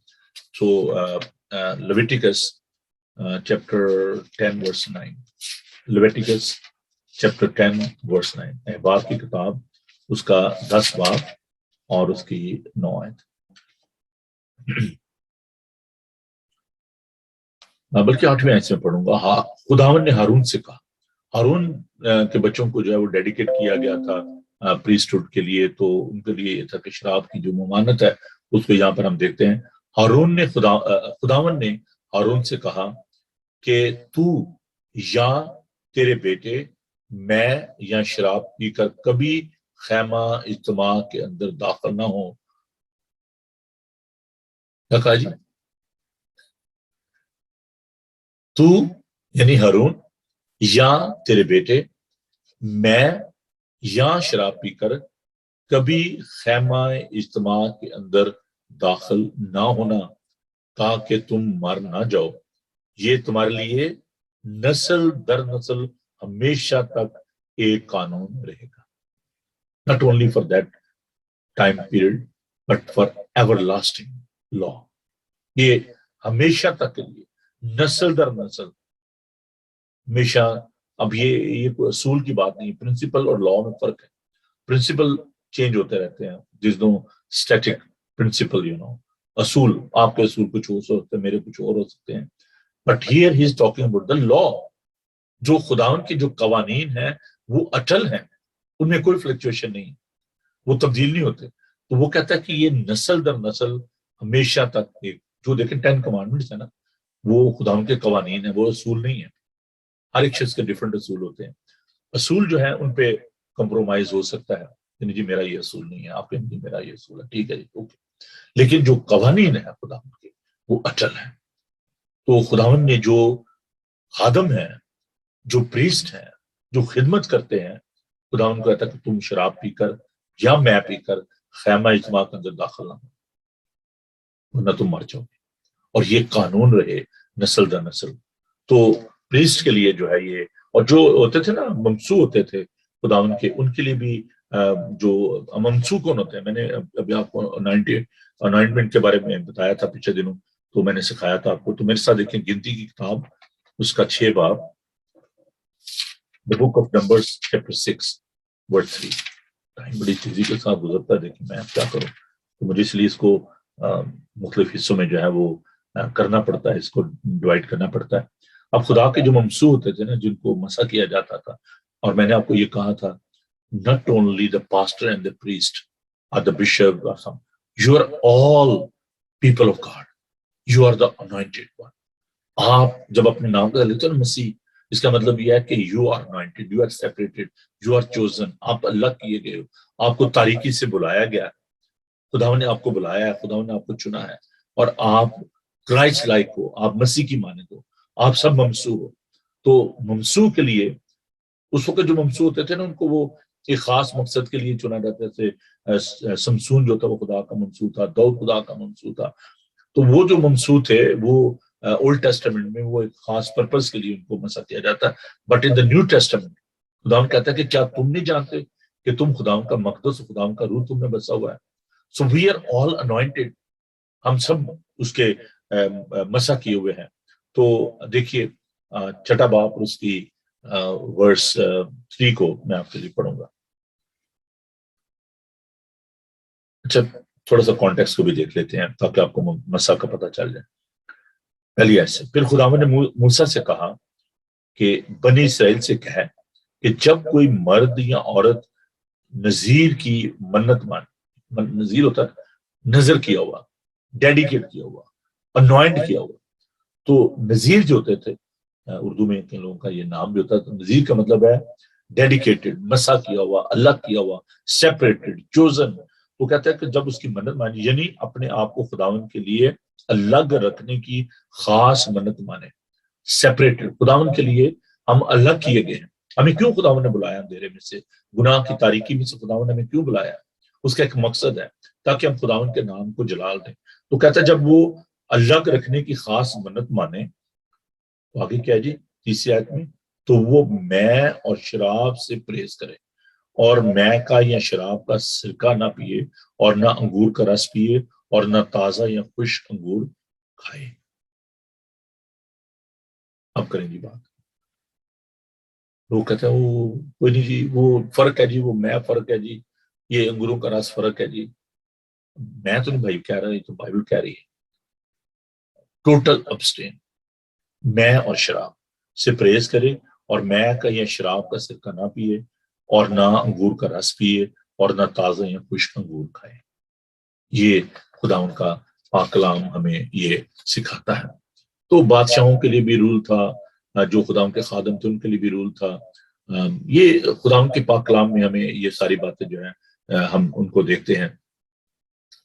سو لیویٹیکس چیپٹر 10 ورس 9, لیویٹیکس چیپٹر 10 ورس 9, احبار کی کتاب اس کا 10 باب اور اس کی 9 آیت. بلکہ 8ویں آیت سے پڑھوں گا. ہاں, خداوند نے ہارون سے کہا, ہارون کے بچوں کو جو ہے وہ ڈیڈیکیٹ کیا گیا تھا پریسٹہوڈ کے لیے, تو ان کے لیے یہ تھا کہ شراب کی جو ممانعت ہے اس کو یہاں پر ہم دیکھتے ہیں. خداوند نے ہارون سے کہا کہ تو یا تیرے بیٹے, میں یا شراب پی کر کبھی خیمہ اجتماع کے اندر داخل نہ ہو. کیا کہا جی؟ تو یعنی ہارون یا تیرے بیٹے, میں یا شراب پی کر کبھی خیمہ اجتماع کے اندر داخل نہ ہونا, تاکہ تم مر نہ جاؤ. یہ تمہارے لیے نسل در نسل ہمیشہ تک ایک قانون رہے گا. not only for that time period but for everlasting law. یہ ہمیشہ تک کے لیے, نسل در نسل, ہمیشہ. اب یہ کوئی اصول کی بات نہیں, پرنسپل اور لا میں فرق ہے. پرنسپل چینج ہوتے رہتے ہیں, جس دو اسٹیٹک پرنسپل, اصول, آپ کے اصول کچھ ہو سکتے ہیں, میرے کچھ اور ہو سکتے ہیں. But here he is talking about the law. جو خداوند کے جو قوانین ہیں وہ اٹل ہیں, ان میں کوئی فلکچویشن نہیں, وہ تبدیل نہیں ہوتے. تو وہ کہتا ہے کہ یہ نسل در نسل ہمیشہ تک ایک, جو دیکھیں 10 کمانڈمنٹس ہیں نا, وہ خداوند کے قوانین ہیں, وہ اصول نہیں ہیں. ہر ایک شخص کے ڈفرنٹ اصول ہوتے ہیں. اصول جو ہیں ان پہ کمپرومائز ہو سکتا ہے, کہ جی میرا یہ اصول نہیں ہے، آپ کہیں جی میرا یہ اصول ہے، ٹھیک ہے جی اوکے، لیکن جو قوانین ہے خداوند کے وہ اٹل ہیں۔ تو خداوند نے جو خادم ہیں، جو پریسٹ ہیں، جو خدمت کرتے ہیں، خداوند کو کہتا ہے کہ تم شراب پی کر یا میں پی کر خیمہ اجتماع کے اندر داخل نہ ہو، ورنہ تم مر جاؤ گے، اور یہ قانون رہے نسل در نسل۔ تو پریسٹ کے لیے جو ہے یہ، اور جو ہوتے تھے نا ممسو ہوتے تھے خداوند کے، ان کے لیے بھی جو ممسو کون ہوتے ہیں، میں نے ابھی آپ کو انوائنٹمنٹ کے بارے میں بتایا تھا پچھلے دنوں، تو میں نے سکھایا تھا آپ کو، تو میرے ساتھ دیکھیں گنتی کی کتاب اس کا 6 باب، The Book of Numbers chapter 6 verse 3۔ Time بڑی تیزی کے ساتھ گزرتا ہے، دیکھیں میں کیا کروں، تو مجھے اس لیے اس کو مختلف حصوں میں جو ہے وہ کرنا پڑتا ہے، اس کو ڈیوائڈ کرنا پڑتا ہے۔ اب خدا کے جو ممسو ہوتے تھے نا، جن کو مسح کیا جاتا تھا، اور میں نے آپ کو یہ کہا تھا not only the pastor and the priest or the bishop or some, you are all people of God, you are the anointed one۔ آپ جب اپنے نام کا لیتے ہو نا مسیح، اس کا مطلب یہ ہے کہ you are anointed, you are separated, you are chosen، آپ الگ کیے گئے ہو، آپ کو تاریکی سے بلایا گیا ہے، خدا نے آپ کو بلایا ہے، خدا نے آپ کو چنا ہے، اور آپ کرائسٹ لائک ہو، آپ مسیح کی مانند ہو، آپ سب ممسو ہو۔ تو ممسو کے لیے اس وقت جو ممسو ہوتے تھے نا، ان کو وہ ایک خاص مقصد کے لیے چنا جاتا تھے۔ سمسون جو تھا وہ خدا کا ممسو تھا، داؤد خدا کا ممسو تھا۔ تو وہ جو ممسو تھے وہ اولڈ ٹیسٹمنٹ میں وہ ایک خاص پرپز کے لیے ان کو مسح کیا جاتا ہے، but in the new testament خدا کہتا ہے کہ کیا تم نہیں جانتے کہ تم خدا کا مقدس، خدا کا روح تم میں بسا ہوا ہے۔ سو وی آر آل انوائنٹڈ، ہم سب اس کے مسح کیے ہوئے ہیں۔ تو دیکھیے 6 باب اور اس کی ورس 3 کو میں آپ کے لیے پڑھوں گا۔ اچھا تھوڑا سا کانٹیکسٹ کو بھی دیکھ لیتے ہیں تاکہ آپ کو مسح کا پتہ چل جائے۔ پہلی آیت سے، پھر خداوند نے موسیٰ سے کہا کہ بنی اسرائیل سے کہے کہ جب کوئی مرد یا عورت نذیر کی منت مان، نذیر ہوتا ہے نظر کیا ہوا، ڈیڈیکیٹ کیا ہوا، انوائنٹ کیا ہوا، تو نذیر جو ہوتے تھے اردو میں کئی لوگوں کا یہ نام بھی ہوتا ہے، تو نذیر کا مطلب ہے ڈیڈیکیٹڈ، مسح کیا ہوا، الگ کیا ہوا، سیپریٹڈ، چوزن۔ وہ کہتا ہے کہ جب اس کی منت مانی، یعنی اپنے آپ کو خداوند کے لیے الگ رکھنے کی خاص منت مانے، سیپریٹڈ، خداوند کے لیے ہم الگ کیے گئے ہیں۔ ہمیں کیوں خداوند نے بلایا اندھیرے میں سے، گناہ کی تاریکی میں سے خداوند نے ہمیں کیوں بلایا، اس کا ایک مقصد ہے تاکہ ہم خداوند کے نام کو جلال دیں۔ تو کہتا ہے جب وہ الگ رکھنے کی خاص منت مانے، تو آگے کیا ہے جی 30 آیت میں، تو وہ میں اور شراب سے پرہیز کرے، اور میں کا یا شراب کا سرکہ نہ پیے، اور نہ انگور کا رس پیے، اور نہ تازہ یا خشک انگور کھائے۔ اب کریں جی بات، لوگ کہتے ہیں وہ کوئی نہیں جی، وہ فرق ہے جی، وہ میں فرق ہے جی، یہ انگوروں کا رس فرق ہے جی۔ میں تو نہیں بھائی کہہ رہا، یہ تو بائبل کہہ رہی ہے، ٹوٹل ابسٹین، میں اور شراب سے پرہیز کرے، اور میں کا یا شراب کا سرکہ نہ پیے، اور نہ انگور کا رس پیے، اور نہ تازہ یا خشک انگور کھائے۔ یہ خدا ان کا پاک کلام ہمیں یہ سکھاتا ہے۔ تو بادشاہوں کے لیے بھی رول تھا، جو خدا ان کے خادم تھے ان کے لیے بھی رول تھا۔ یہ خدا ان کے پاک کلام میں ہمیں یہ ساری باتیں جو ہیں ہم ان کو دیکھتے ہیں،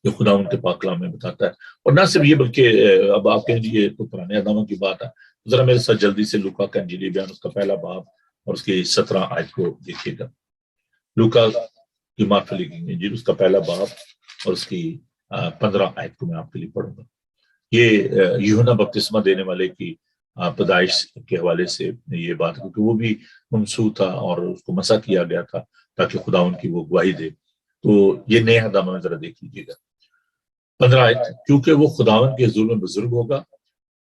جو خدا ان کے پاک کلام میں بتاتا ہے۔ اور نہ صرف یہ بلکہ اب آپ کہیں جی یہ تو پرانے اقدامات کی بات ہے، ذرا میرے ساتھ جلدی سے لوکا کا انجیلی بیان اس کا 1 باب اور اس کی 17 آیت کو دیکھیے گا۔ لوکا کی معرفت لکھی گئی انجیل اس کا 1 باب اور اس کی 15 آیت کو میں آپ کے لیے پڑھوں گا۔ یہ یوحنا بپتسمہ دینے والے کی پیدائش کے حوالے سے یہ بات، کیونکہ وہ بھی ممسو تھا اور اس کو مسح کیا گیا تھا تاکہ خدا ان کی وہ گواہی دے۔ تو یہ نئے اقدامات میں ذرا دیکھ لیجیے گا 15 آیت، کیونکہ وہ خداوند کے حضور میں بزرگ ہوگا،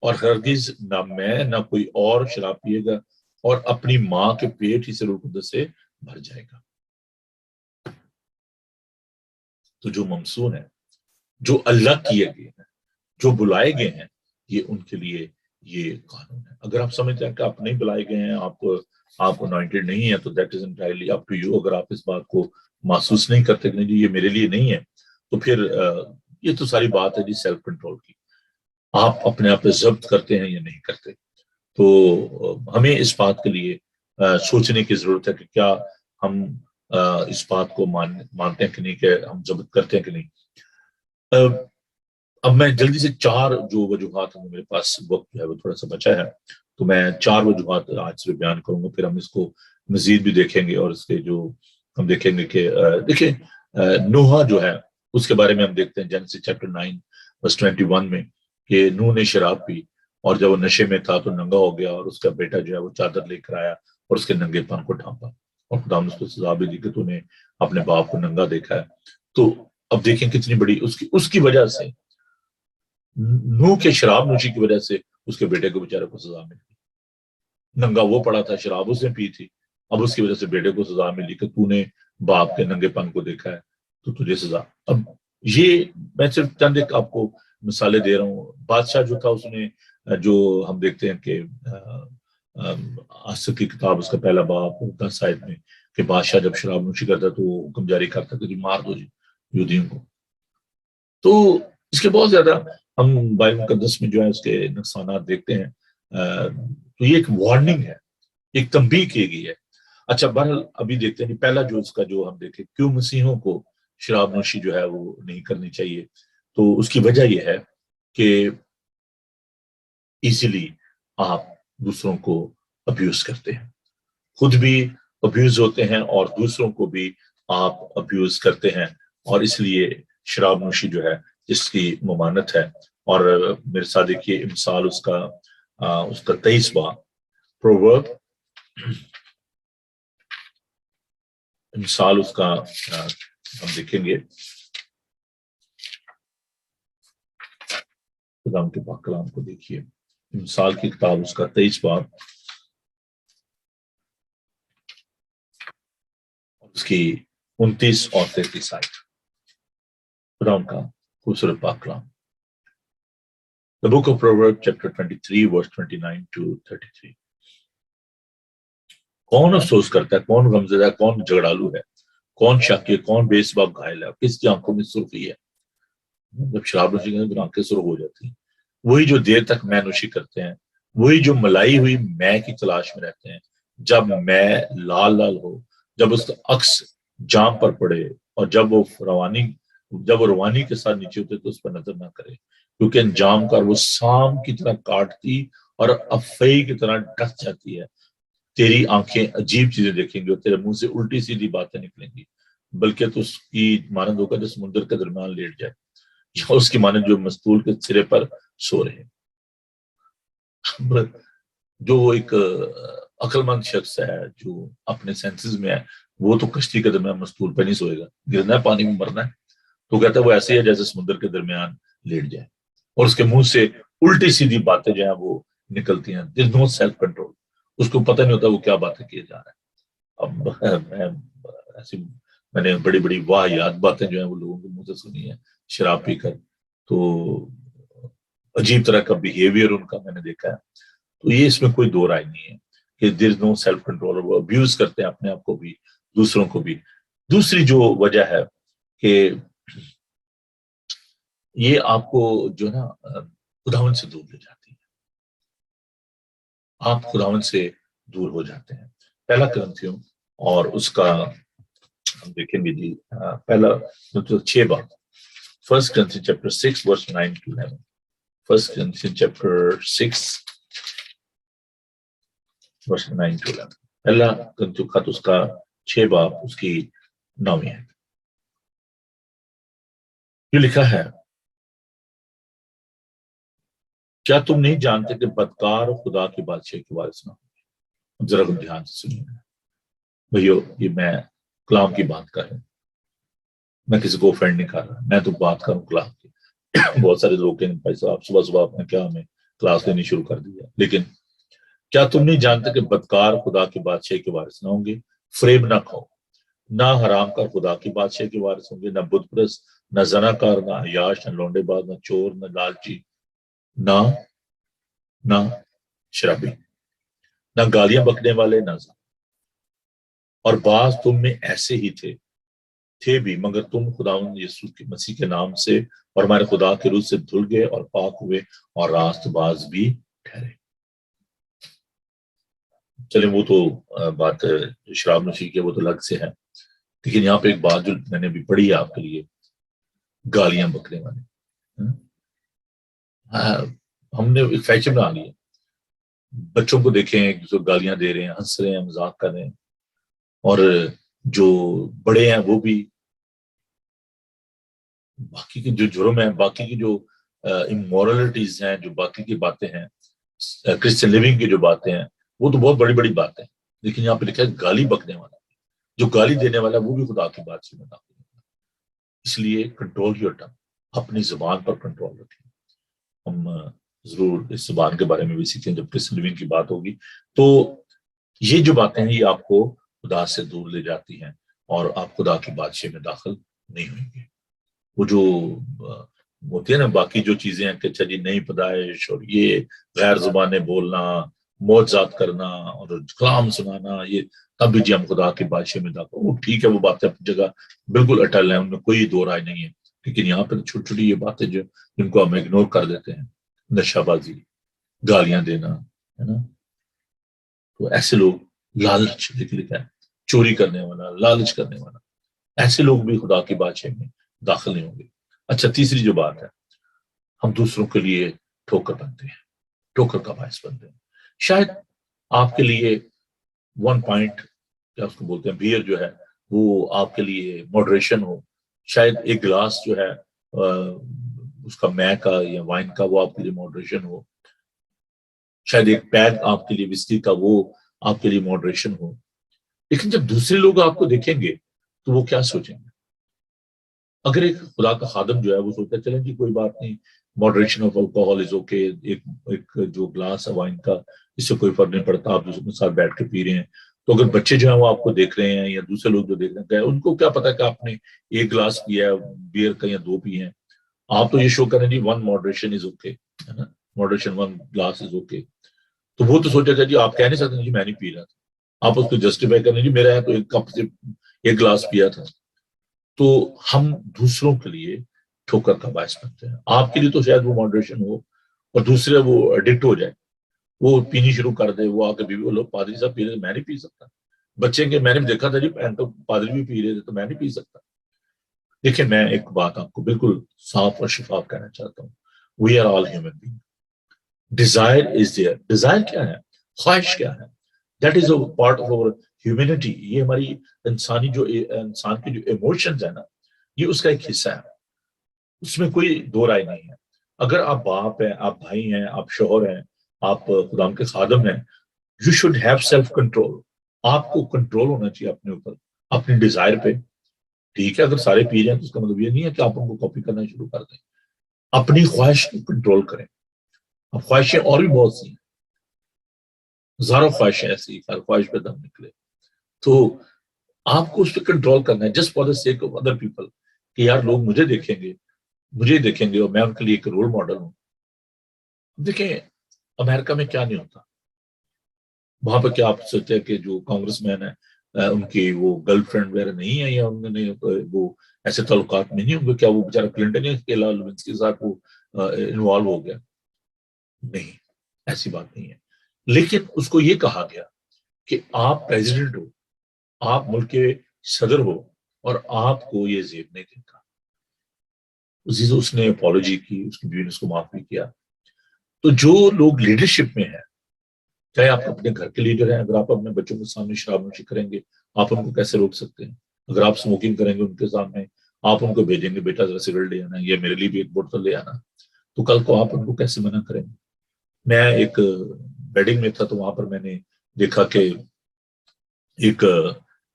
اور ہرگز نہ میں نہ کوئی اور شراب پیے گا، اور اپنی ماں کے پیٹ ہی سے روح القدس سے بھر جائے گا۔ تو جو ممسون ہے، جو الگ کیے گئے ہیں، جو بلائے گئے ہیں، یہ ان کے لیے یہ قانون ہے۔ اگر آپ سمجھتے ہیں کہ آپ نہیں بلائے گئے ہیں، آپ انوائنٹڈ نہیں ہیں، تو that is entirely up to you. اگر آپ اس بات کو محسوس نہیں کرتے کہ نہیں یہ میرے لیے نہیں ہے، تو پھر یہ تو ساری بات ہے جی سیلف کنٹرول کی، آپ اپنے آپ پہ ضبط کرتے ہیں یا نہیں کرتے۔ تو ہمیں اس بات کے لیے سوچنے کی ضرورت ہے کہ کیا ہم اس بات کو مانتے ہیں کہ نہیں، کہ ہم ضبط کرتے ہیں کہ نہیں. اب میں جلدی سے 4 جو وجوہات ہیں، میرے پاس وقت جو ہے وہ تھوڑا سا بچا ہے، تو میں 4 وجوہات آج سے بیان کروں گا، پھر ہم اس کو مزید بھی دیکھیں گے، اور اس کے جو ہم دیکھیں گے کہ دیکھیں نوح جو ہے اس کے بارے میں ہم دیکھتے ہیں جینیسس چیپٹر 9 verse 21 میں کہ نوح نے شراب پی، اور جب وہ نشے میں تھا تو ننگا ہو گیا، اور اس کا بیٹا جو ہے وہ چادر لے کر آیا اور اس کے ننگے پن کو ڈھانپا، اور خدا نے اس کو سزا بھی دی کہ تو نے اپنے باپ کو ننگا دیکھا ہے. تو اب دیکھیں کتنی بڑی اس کی وجہ سے، نوح کے شراب نوشی کی وجہ سے اس کے بیٹے کو بیچارے کو سزا مل گئی. ننگا وہ پڑا تھا، شراب اس نے پی تھی، اب اس کی وجہ سے بیٹے کو سزا ملی کہ تو نے باپ کے ننگے پن کو دیکھا ہے تو تجھے سزا. اب یہ میں صرف چند ایک آپ کو مثالیں دے رہا ہوں. بادشاہ جو تھا اس نے، جو ہم دیکھتے ہیں کہ آسر کی کتاب اس کا پہلا باب 10 آیت میں کہ بادشاہ جب شراب نوشی کرتا تو وہ حکم جاری کرتا کہ مار دو یہودیوں کو. تو اس کے بہت زیادہ ہم بائبل مقدس میں جو ہے اس کے نقصانات دیکھتے ہیں. تو یہ ایک وارننگ ہے، ایک تنبیہ کی گئی ہے. اچھا بہرحال ابھی دیکھتے ہیں کہ پہلا جو اس کا جو ہم دیکھیں کیوں مسیحوں کو شراب نوشی جو ہے وہ نہیں کرنی چاہیے، تو اس کی وجہ یہ ہے کہ ایزیلی آپ دوسروں کو ابیوز کرتے ہیں، خود بھی ابیوز ہوتے ہیں اور دوسروں کو بھی آپ ابیوز کرتے ہیں، اور اس لیے شراب نوشی جو ہے اس کی ممانعت ہے. اور میرے ساتھ دیکھیے مثال اس کا 23 باب پروورب، مثال اس کا ہم دیکھیں گے خدا کے پاک کلام کو. دیکھیے مثال کی کتاب اس کا 23 باب اس کی 29 اور 33 آیت، خدا کا خوبصورت پاک کلام. The book of Proverbs chapter 23 verse 29 to 33. کون افسوس کرتا ہے، کون غمزدہ ہے، کون جھگڑالو ہے، کون شاکی ہے، کون بے سبب گھائل ہے، کس کی آنکھوں میں سرخی ہے. جب شراب نوشی کرتے ہیں آنکھیں سرخ ہو جاتی ہیں. وہی جو دیر تک میں نوشی کرتے ہیں، وہی جو ملائی ہوئی میں کی تلاش میں رہتے ہیں. جب میں لال لال ہو، جب اس کا عکس جام پر پڑے، اور جب وہ روانی کے ساتھ نیچے ہوتے تو اس پر نظر نہ کرے، کیونکہ انجام کار وہ سام کی طرح کاٹتی اور افعی کی طرح ڈس جاتی ہے. تیری آنکھیں عجیب چیزیں دیکھیں گی اور تیرے منہ سے الٹی سیدھی باتیں نکلیں گی، بلکہ تو اس کی مانند ہوگا جو سمندر کے درمیان لیٹ جائے، یا اس کی مانند جو مستول کے سرے پر سو رہے. جو ایک عقل مند شخص ہے جو اپنے سینسز میں ہے، وہ تو کشتی کے درمیان مستول پہ نہیں سوئے گا، گرنا ہے پانی میں مرنا ہے. تو کہتا ہے وہ ایسے ہی ہے جیسے سمندر کے درمیان لیٹ جائے، اور اس کے منہ سے الٹی سیدھی باتیں جو ہیں وہ نکلتی ہیں. There is no self control. اس کو پتہ نہیں ہوتا وہ کیا باتیں کیے جا رہے ہیں. اب میں نے بڑی بڑی واہیات باتیں جو ہیں وہ لوگوں کے منہ سے سنی ہیں شراب پی کر، تو عجیب طرح کا بیہیویئر ان کا میں نے دیکھا ہے. تو یہ اس میں کوئی دو رائے نہیں ہے کہ دیر از نو سیلف کنٹرول، وہ ابیوز کرتے ہیں اپنے آپ کو بھی دوسروں کو بھی. دوسری جو وجہ ہے کہ یہ آپ کو جو ہے نا خداوند سے دور لے جاتی ہے، آپ خداوند سے دور ہو جاتے ہیں. پہلا کرنتھیوں اور اس کا ہم دیکھیں گے جی پہلا 6 باب، first Corinthian chapter 6 verse 9 to 11. First Corinthian chapter 6 verse 9 to 11. پہلا کرنتھیوں خط اس کا 6 باب اس کی 9 ہے. یہ لکھا ہے، کیا تم نہیں جانتے کہ بدکار خدا کی بادشاہی کے وارث نہ ہوں؟ ذرا دھیان سے سنیے بھائیو، یہ میں کلام کی بات کر رہا ہوں، میں کسی کو فرینڈ نہیں کر رہا، میں تو بات کروں کلام کی. بہت سارے لوگ کہیں بھائی صاحب صبح صبح آپ نے کیا ہمیں کلاس لینی شروع کر دیا. لیکن کیا تم نہیں جانتے کہ بدکار خدا کی بادشاہی کے وارث نہ ہوں گے؟ فریب نہ کھاؤ، نہ حرام کار خدا کی بادشاہی کے وارث ہوں گے، نہ بت پرست، نہ زنا کار، نہ عیاش، نہ لونڈے باز، نہ چور، نہ لالچی، نہ شرابی، نہ گالیاں بکنے والے، نہ زنا. اور بعض تم میں ایسے ہی تھے بھی، مگر تم خداوند یسوع کے مسیح کے نام سے اور ہمارے خدا کے روح سے دھل گئے اور پاک ہوئے اور راست باز بھی ٹھہرے. چلیں وہ تو بات شراب نوشی کی وہ تو الگ سے ہے. لیکن یہاں پہ ایک بات جو میں نے بھی پڑھی ہے آپ کے لیے، گالیاں بکنے والے، ہم نے ایک فیشن بنا لیا، بچوں کو دیکھیں جو گالیاں دے رہے ہیں، ہنس رہے ہیں، مذاق کر رہے ہیں، اور جو بڑے ہیں وہ بھی، باقی کے جو جرم ہیں، باقی کی جو امورلٹیز ہیں، جو باقی کی باتیں ہیں، کرسچن لیونگ کی جو باتیں ہیں، وہ تو بہت بڑی بڑی باتیں ہیں، لیکن یہاں پہ لکھا ہے گالی بکنے والا، جو گالی دینے والا وہ بھی خدا کی بات سے داخل ہے۔ اس لیے کنٹرول یور ٹنگ، اپنی زبان پر کنٹرول رکھیں۔ ہم ضرور اس زبان کے بارے میں بھی سیکھیں جب کرسچن لیونگ کی بات ہوگی، تو یہ جو باتیں ہیں یہ آپ کو خدا سے دور لے جاتی ہیں اور آپ خدا کی بادشاہ میں داخل نہیں ہوئیں گے۔ وہ جو ہوتی ہے نا باقی جو چیزیں ہیں کہ اچھا جی نئی پیدائش اور یہ غیر زبانیں بولنا، معجزات کرنا اور کلام سنانا، یہ تب بھی جی ہم خدا کی بادشاہ میں داخل، وہ ٹھیک ہے، وہ باتیں اپنی جگہ بالکل اٹل ہیں، ان میں کوئی دو رائے نہیں ہے، لیکن یہاں پہ چھوٹی چھوٹی یہ باتیں جو جن کو ہم اگنور کر دیتے ہیں، نشہ بازی، گالیاں دینا، ہے نا، تو ایسے لوگ، لالچ لکھا ہے، چوری کرنے والا، لالچ کرنے والا، ایسے لوگ بھی خدا کی بادشاہ میں داخل نہیں ہوں گے۔ اچھا، تیسری جو بات ہے، ہم دوسروں کے لیے ٹھوکر بنتے ہیں، ٹھوکر کا باعث بنتے ہیں۔ شاید آپ کے لیے 1 پوائنٹ کیا اس کو بولتے ہیں بیئر جو ہے وہ آپ کے لیے ماڈریشن ہو، شاید ایک گلاس جو ہے اس کا مے کا یا وائن کا وہ آپ کے لیے ماڈریشن ہو، شاید ایک پیگ آپ کے لیے وسکی کا وہ آپ کے لیے ماڈریشن ہو، لیکن جب دوسرے لوگ آپ کو دیکھیں گے تو وہ کیا سوچیں گے؟ اگر ایک خدا کا خادم جو ہے وہ سوچتا ہے چلیں جی کوئی بات نہیں، moderation of alcohol is okay, ایک جو گلاس ہے وائن کا اس سے کوئی فرق نہیں پڑتا، آپ دوسروں کے ساتھ بیٹھ کے پی رہے ہیں، تو اگر بچے جو ہیں وہ آپ کو دیکھ رہے ہیں یا دوسرے لوگ جو دیکھ رہے ہیں، ان کو کیا پتا کہ آپ نے ایک گلاس پیا ہے بیئر کا یا 2 پی ہیں، آپ تو یہ شو کریں جی 1 ماڈریشن از اوکے، ہے نا، ماڈریشن 1 گلاس از اوکے، تو وہ تو سوچا گا جی آپ کہہ نہیں سکتے جی میں نہیں پی رہا تھا، آپ اس کو جسٹیفائی کریں جی میرا ہے تو ایک کپ سے ایک گلاس پیا تھا۔ تو ہم دوسروں کے لیے ٹھوکر کا باعث بنتے ہیں، آپ کے لیے تو شاید وہ ماڈریشن ہو اور دوسرے وہ ایڈکٹ ہو جائے، وہ پینی شروع کر دے، وہ آ کے بیوی بولو پادری صاحب پی رہے میں نہیں پی سکتا، بچے کے میں نے دیکھا تھا جی تو پادری بھی پی رہے تھے تو میں نہیں پی سکتا۔ دیکھیں میں ایک بات آپ کو بالکل صاف اور شفاف کہنا چاہتا ہوں، we are all human being, desire is there, desire کیا ہے، خواہش کیا ہے، that is a part of our humanity, یہ ہماری انسانی جو انسان کی جو ایموشنز ہیں نا یہ اس کا ایک حصہ ہے، اس میں کوئی دو رائے نہیں ہے۔ اگر آپ باپ ہیں، آپ بھائی ہیں، آپ شوہر ہیں، آپ خدا کے خادم ہیں، you should have self control, آپ کو کنٹرول ہونا چاہیے اپنے اوپر، اپنی ڈیزائر پہ، ٹھیک ہے، اگر سارے پی رہے ہیں تو اس کا مطلب یہ نہیں ہے کہ آپ ان کو کاپی کرنا شروع کر دیں، اپنی خواہش کو کنٹرول کریں، اب خواہشیں اور بھی بہت سی ہیں، ہزاروں خواہشیں ایسی، ہر خواہش پہ دم نکلے، تو آپ کو اس پہ کنٹرول کرنا ہے just for the sake of other people, کہ یار لوگ مجھے دیکھیں گے اور میں ان کے لیے ایک رول ماڈل ہوں۔ دیکھیں امریکہ میں کیا نہیں ہوتا، وہاں پہ کیا آپ سوچتے ہیں کہ جو کانگریس مین ہے ان کی وہ گرل فرینڈ وغیرہ نہیں ہے یا انہوں نے وہ ایسے تعلقات میں نہیں ہوں گے، کیا وہ بیچارہ کلنٹن کے ساتھ وہ انوالو ہو گیا؟ نہیں، ایسی بات نہیں ہے، لیکن اس کو یہ کہا گیا کہ آپ پریزیڈنٹ ہو، آپ ملک کے صدر ہو اور آپ کو یہ زیب نہیں دیتا، اس نے اپالوجی کی، اس کی بیوی نے اس کو معاف بھی کیا۔ تو جو لوگ لیڈرشپ میں ہیں، چاہے آپ اپنے گھر کے لیڈر ہیں، اگر آپ اپنے بچوں کے سامنے شراب نوشی کریں گے آپ ان کو کیسے روک سکتے ہیں؟ اگر آپ اسموکنگ کریں گے ان کے سامنے، آپ ان کو بھیجیں گے بیٹا ذرا سگریٹ لے آنا یا میرے لیے بھی ایک بوتل لے آنا، تو کل کو آپ ان کو کیسے منع کریں گے؟ میں ایک ویڈنگ میں تھا تو وہاں پر میں نے دیکھا کہ ایک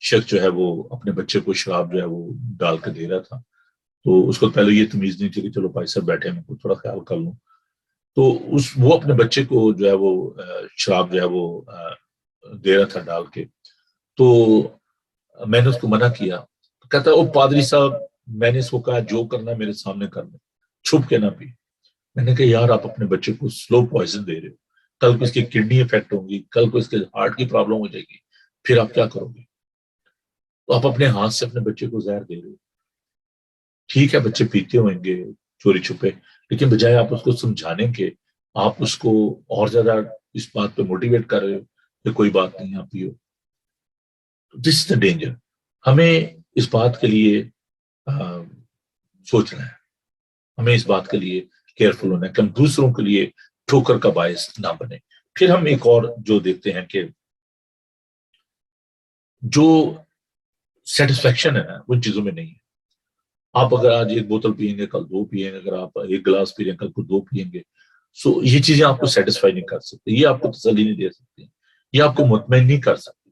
شخص جو ہے وہ اپنے بچے کو شراب جو ہے وہ ڈال کے دے رہا تھا، تو اس کو پہلے یہ تمیز نہیں تھی کہ چلو بھائی صاحب بیٹھے میں تھوڑا خیال کر لوں، تو وہ اپنے بچے کو جو ہے وہ شراب جو ہے وہ دے رہا تھا ڈال کے، تو میں نے اس کو منع کیا، تو کہتا ہے او پادری صاحب میں نے اس کو کہا جو کرنا ہے میرے سامنے کر لیں، چھپ کے نہ پی۔ میں نے کہا یار آپ اپنے بچے کو سلو پوائزن دے رہے ہو، کل کو اس کی کڈنی افیکٹ ہوں گی، کل کو اس کے ہارٹ کی پرابلم ہو جائے گی، پھر آپ کیا کرو گے؟ تو آپ اپنے ہاتھ سے اپنے بچے کو زہر دے رہے ہو۔ ٹھیک ہے بچے پیتے ہوئیں گے چوری چھپے، لیکن بجائے آپ اس کو سمجھانے کے آپ اس کو اور زیادہ اس بات پہ موٹیویٹ کر رہے ہو کہ کوئی بات نہیں آپ پیو، دس از دا ڈینجر۔ ہمیں اس بات کے لیے سوچنا ہے، ہمیں اس بات کے لیے کیئرفل ہونا ہے کہ ہم دوسروں کے لیے ٹھوکر کا باعث نہ بنے۔ پھر ہم ایک اور جو دیکھتے ہیں کہ جو سیٹسفیکشن ہے نا وہ چیزوں میں نہیں ہے۔ آپ اگر آج ایک بوتل پیئیں گے، کل دو پیئیں گے، اگر آپ ایک گلاس پی رہے ہیں کل کو دو پیئیں گے، سو یہ چیزیں آپ کو سیٹسفائی نہیں کر سکتی، یہ آپ کو تسلی نہیں دے سکتی، یہ آپ کو مطمئن نہیں کر سکتی۔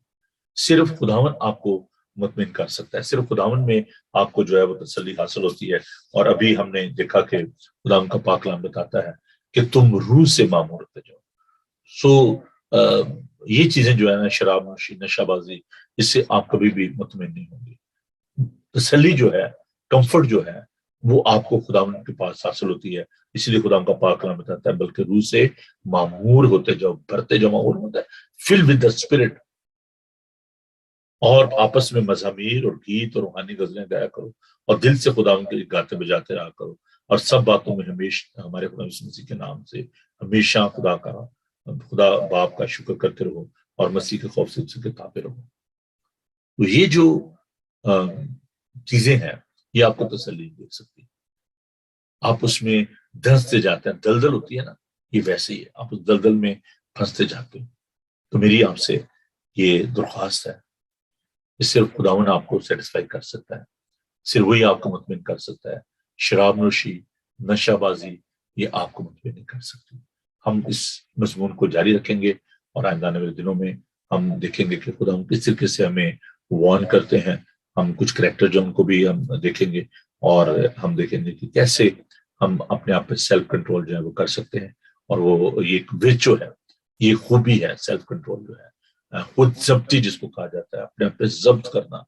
صرف خداون آپ کو مطمئن کر سکتا ہے، صرف خداون میں آپ کو جو ہے وہ تسلی حاصل ہوتی ہے۔ اور ابھی ہم نے دیکھا کہ خداون کا پاک کلام بتاتا ہے کہ تم روح سے معمور ہوتے جاؤ۔ سو یہ چیزیں جو ہے نا، شراب نوشی، نشہ بازی، اس سے آپ کبھی بھی مطمئن نہیں ہوں گے۔ تسلی جو ہے، کمفرٹ جو ہے، وہ آپ کو خداوند کے پاس حاصل ہوتی ہے۔ اس لیے خدا کا پاک کلام بتاتا ہے بلکہ روح سے معمور ہوتے جاؤ، بھرتے جاؤ، معمور ہوتا ہے فل ود دا اسپرٹ، اور آپس میں مزامیر اور گیت اور روحانی غزلیں گایا کرو، اور دل سے خداوند کے لیے گاتے بجاتے رہا کرو، اور سب باتوں میں ہمیشہ ہمارے خدا یسوع مسیح کے نام سے ہمیشہ خدا باپ کا شکر کرتے رہو، اور مسیح کے خوف سے اس کے تابع رہو۔ تو یہ جو چیزیں ہیں یہ آپ کو تسلی دے سکتی، آپ اس میں دھنستے جاتے ہیں، دلدل ہوتی ہے نا، یہ ویسے ہی ہے، آپ اس دلدل میں پھنستے جاتے ہیں۔ تو میری آپ سے یہ درخواست ہے کہ صرف خداوند آپ کو سیٹسفائی کر سکتا ہے، صرف وہی آپ کو مطمئن کر سکتا ہے۔ شراب نوشی، نشہ بازی، یہ آپ کو مطمئن نہیں کر سکتی۔ ہم اس مضمون کو جاری رکھیں گے، اور آئندہ آنے والے دنوں میں ہم دیکھیں گے کہ خداوند کس طریقے سے ہمیں وارن کرتے ہیں۔ ہم کچھ کریکٹر جو ان کو بھی ہم دیکھیں گے، اور ہم دیکھیں گے کہ کیسے ہم اپنے آپ پہ سیلف کنٹرول جو ہے وہ کر سکتے ہیں۔ اور وہ یہ ورچو ہے، یہ خوبی ہے، سیلف کنٹرول جو ہے، خود ضبطی جس کو کہا جاتا ہے، اپنے آپ پہ ضبط کرنا۔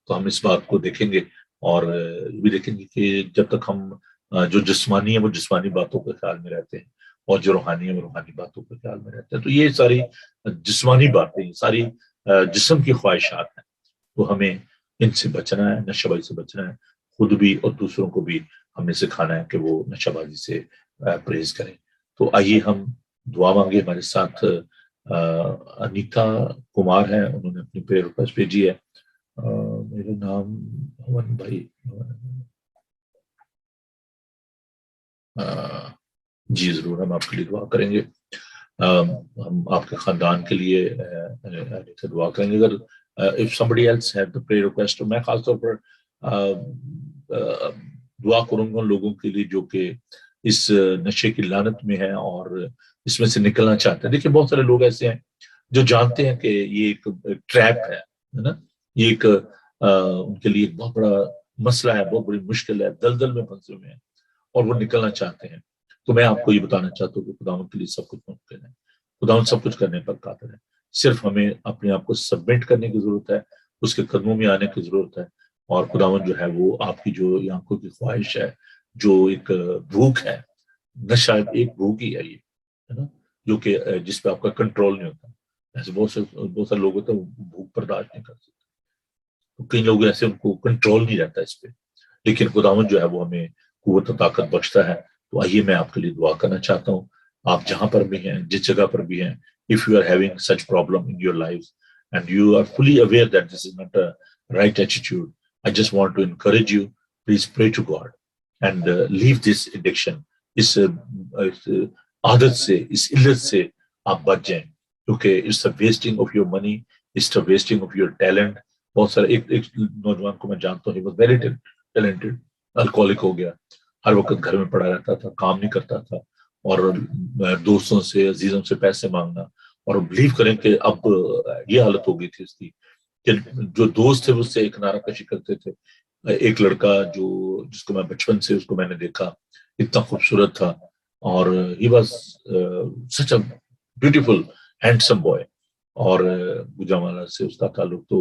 تو ہم اس بات کو دیکھیں گے، اور یہ بھی دیکھیں گے کہ جب تک ہم جو جسمانی ہے وہ جسمانی باتوں کے خیال میں رہتے ہیں، اور جو روحانی ہے وہ روحانی باتوں کے خیال میں رہتے ہیں، تو یہ ساری جسمانی باتیں، یہ ساری جسم کی خواہشات ہیں، تو ہمیں ان سے بچنا ہے، نشہ بازی سے بچنا ہے، خود بھی اور دوسروں کو بھی ہم نے سکھانا ہے کہ وہ نشہ بازی سے پرہیز کریں۔ تو آئیے ہم دعا مانگے۔ ہمارے ساتھ انیتا کمار ہیں، انہوں نے اپنی پریئر ریکویسٹ بھیجی ہے۔ میرا نام ہمن بھائی، جی ضرور، ہم آپ کے لیے دعا کریں گے، ہم آپ کے خاندان کے لیے دعا کریں گے۔ اگر if somebody else had the prayer request، تو میں خاص طور پر دعا کروں گا ان لوگوں کے لیے جو کہ اس نشے کی لعنت میں ہیں اور اس میں سے نکلنا چاہتے ہیں۔ دیکھیے بہت سارے لوگ ایسے ہیں جو جانتے ہیں کہ یہ ایک ٹریپ ہے نا، یہ ایک ان کے لیے ایک بہت بڑا مسئلہ ہے، بہت بڑی مشکل ہے، دلدل میں پھنسے ہوئے ہیں اور وہ نکلنا چاہتے ہیں۔ تو میں آپ کو یہ بتانا چاہتا ہوں کہ خداوند کے لیے سب کچھ ممکن ہے، خداوند سب کچھ کرنے پر قادر ہے۔ صرف ہمیں اپنے آپ کو سبمٹ کرنے کی ضرورت ہے، اس کے قدموں میں آنے کی ضرورت ہے، اور خداوند جو ہے وہ آپ کی جو آنکھوں کی خواہش ہے، جو ایک بھوک ہے، نشہ ایک بھوک ہی ہے یہ، ہے نا، جو کہ جس پہ آپ کا کنٹرول نہیں ہوتا۔ ایسے بہت سارے لوگ ہوتے ہیں وہ بھوک برداشت نہیں کر سکتے، تو کئی لوگ ایسے ان کو کنٹرول نہیں رہتا اس پہ، لیکن خداوند جو ہے وہ ہمیں قوت و طاقت بخشتا ہے۔ تو آئیے میں آپ کے لیے دعا کرنا چاہتا ہوں، آپ جہاں پر بھی ہیں، جس جگہ پر بھی ہیں، if you are having such problem in your lives and you are fully aware that this is not a right attitude, I just want to encourage you, please pray to God and leave this addiction۔ اس عادت سے، اس علت سے آپ بچ جائیں، کیونکہ it's a wasting of your money, it's a wasting of your talent۔ بہت سارے ایک نوجوان کو میں جانتا ہوں، he was very talented، alcoholic ہو گیا، ہر وقت گھر میں پڑا رہتا تھا، کام نہیں کرتا تھا، اور دوستوں سے، عزیزوں سے پیسے مانگنا، اور بلیو کریں کہ اب یہ حالت ہو گئی تھی اس کی کہ جو دوست تھے اس سے ایک نعرہ کشی کرتے تھے۔ ایک لڑکا جس کو میں بچپن سے اس کو میں نے دیکھا، اتنا خوبصورت تھا، اور he was such a beautiful handsome boy, اور گجرانوالہ سے اس کا تعلق۔ تو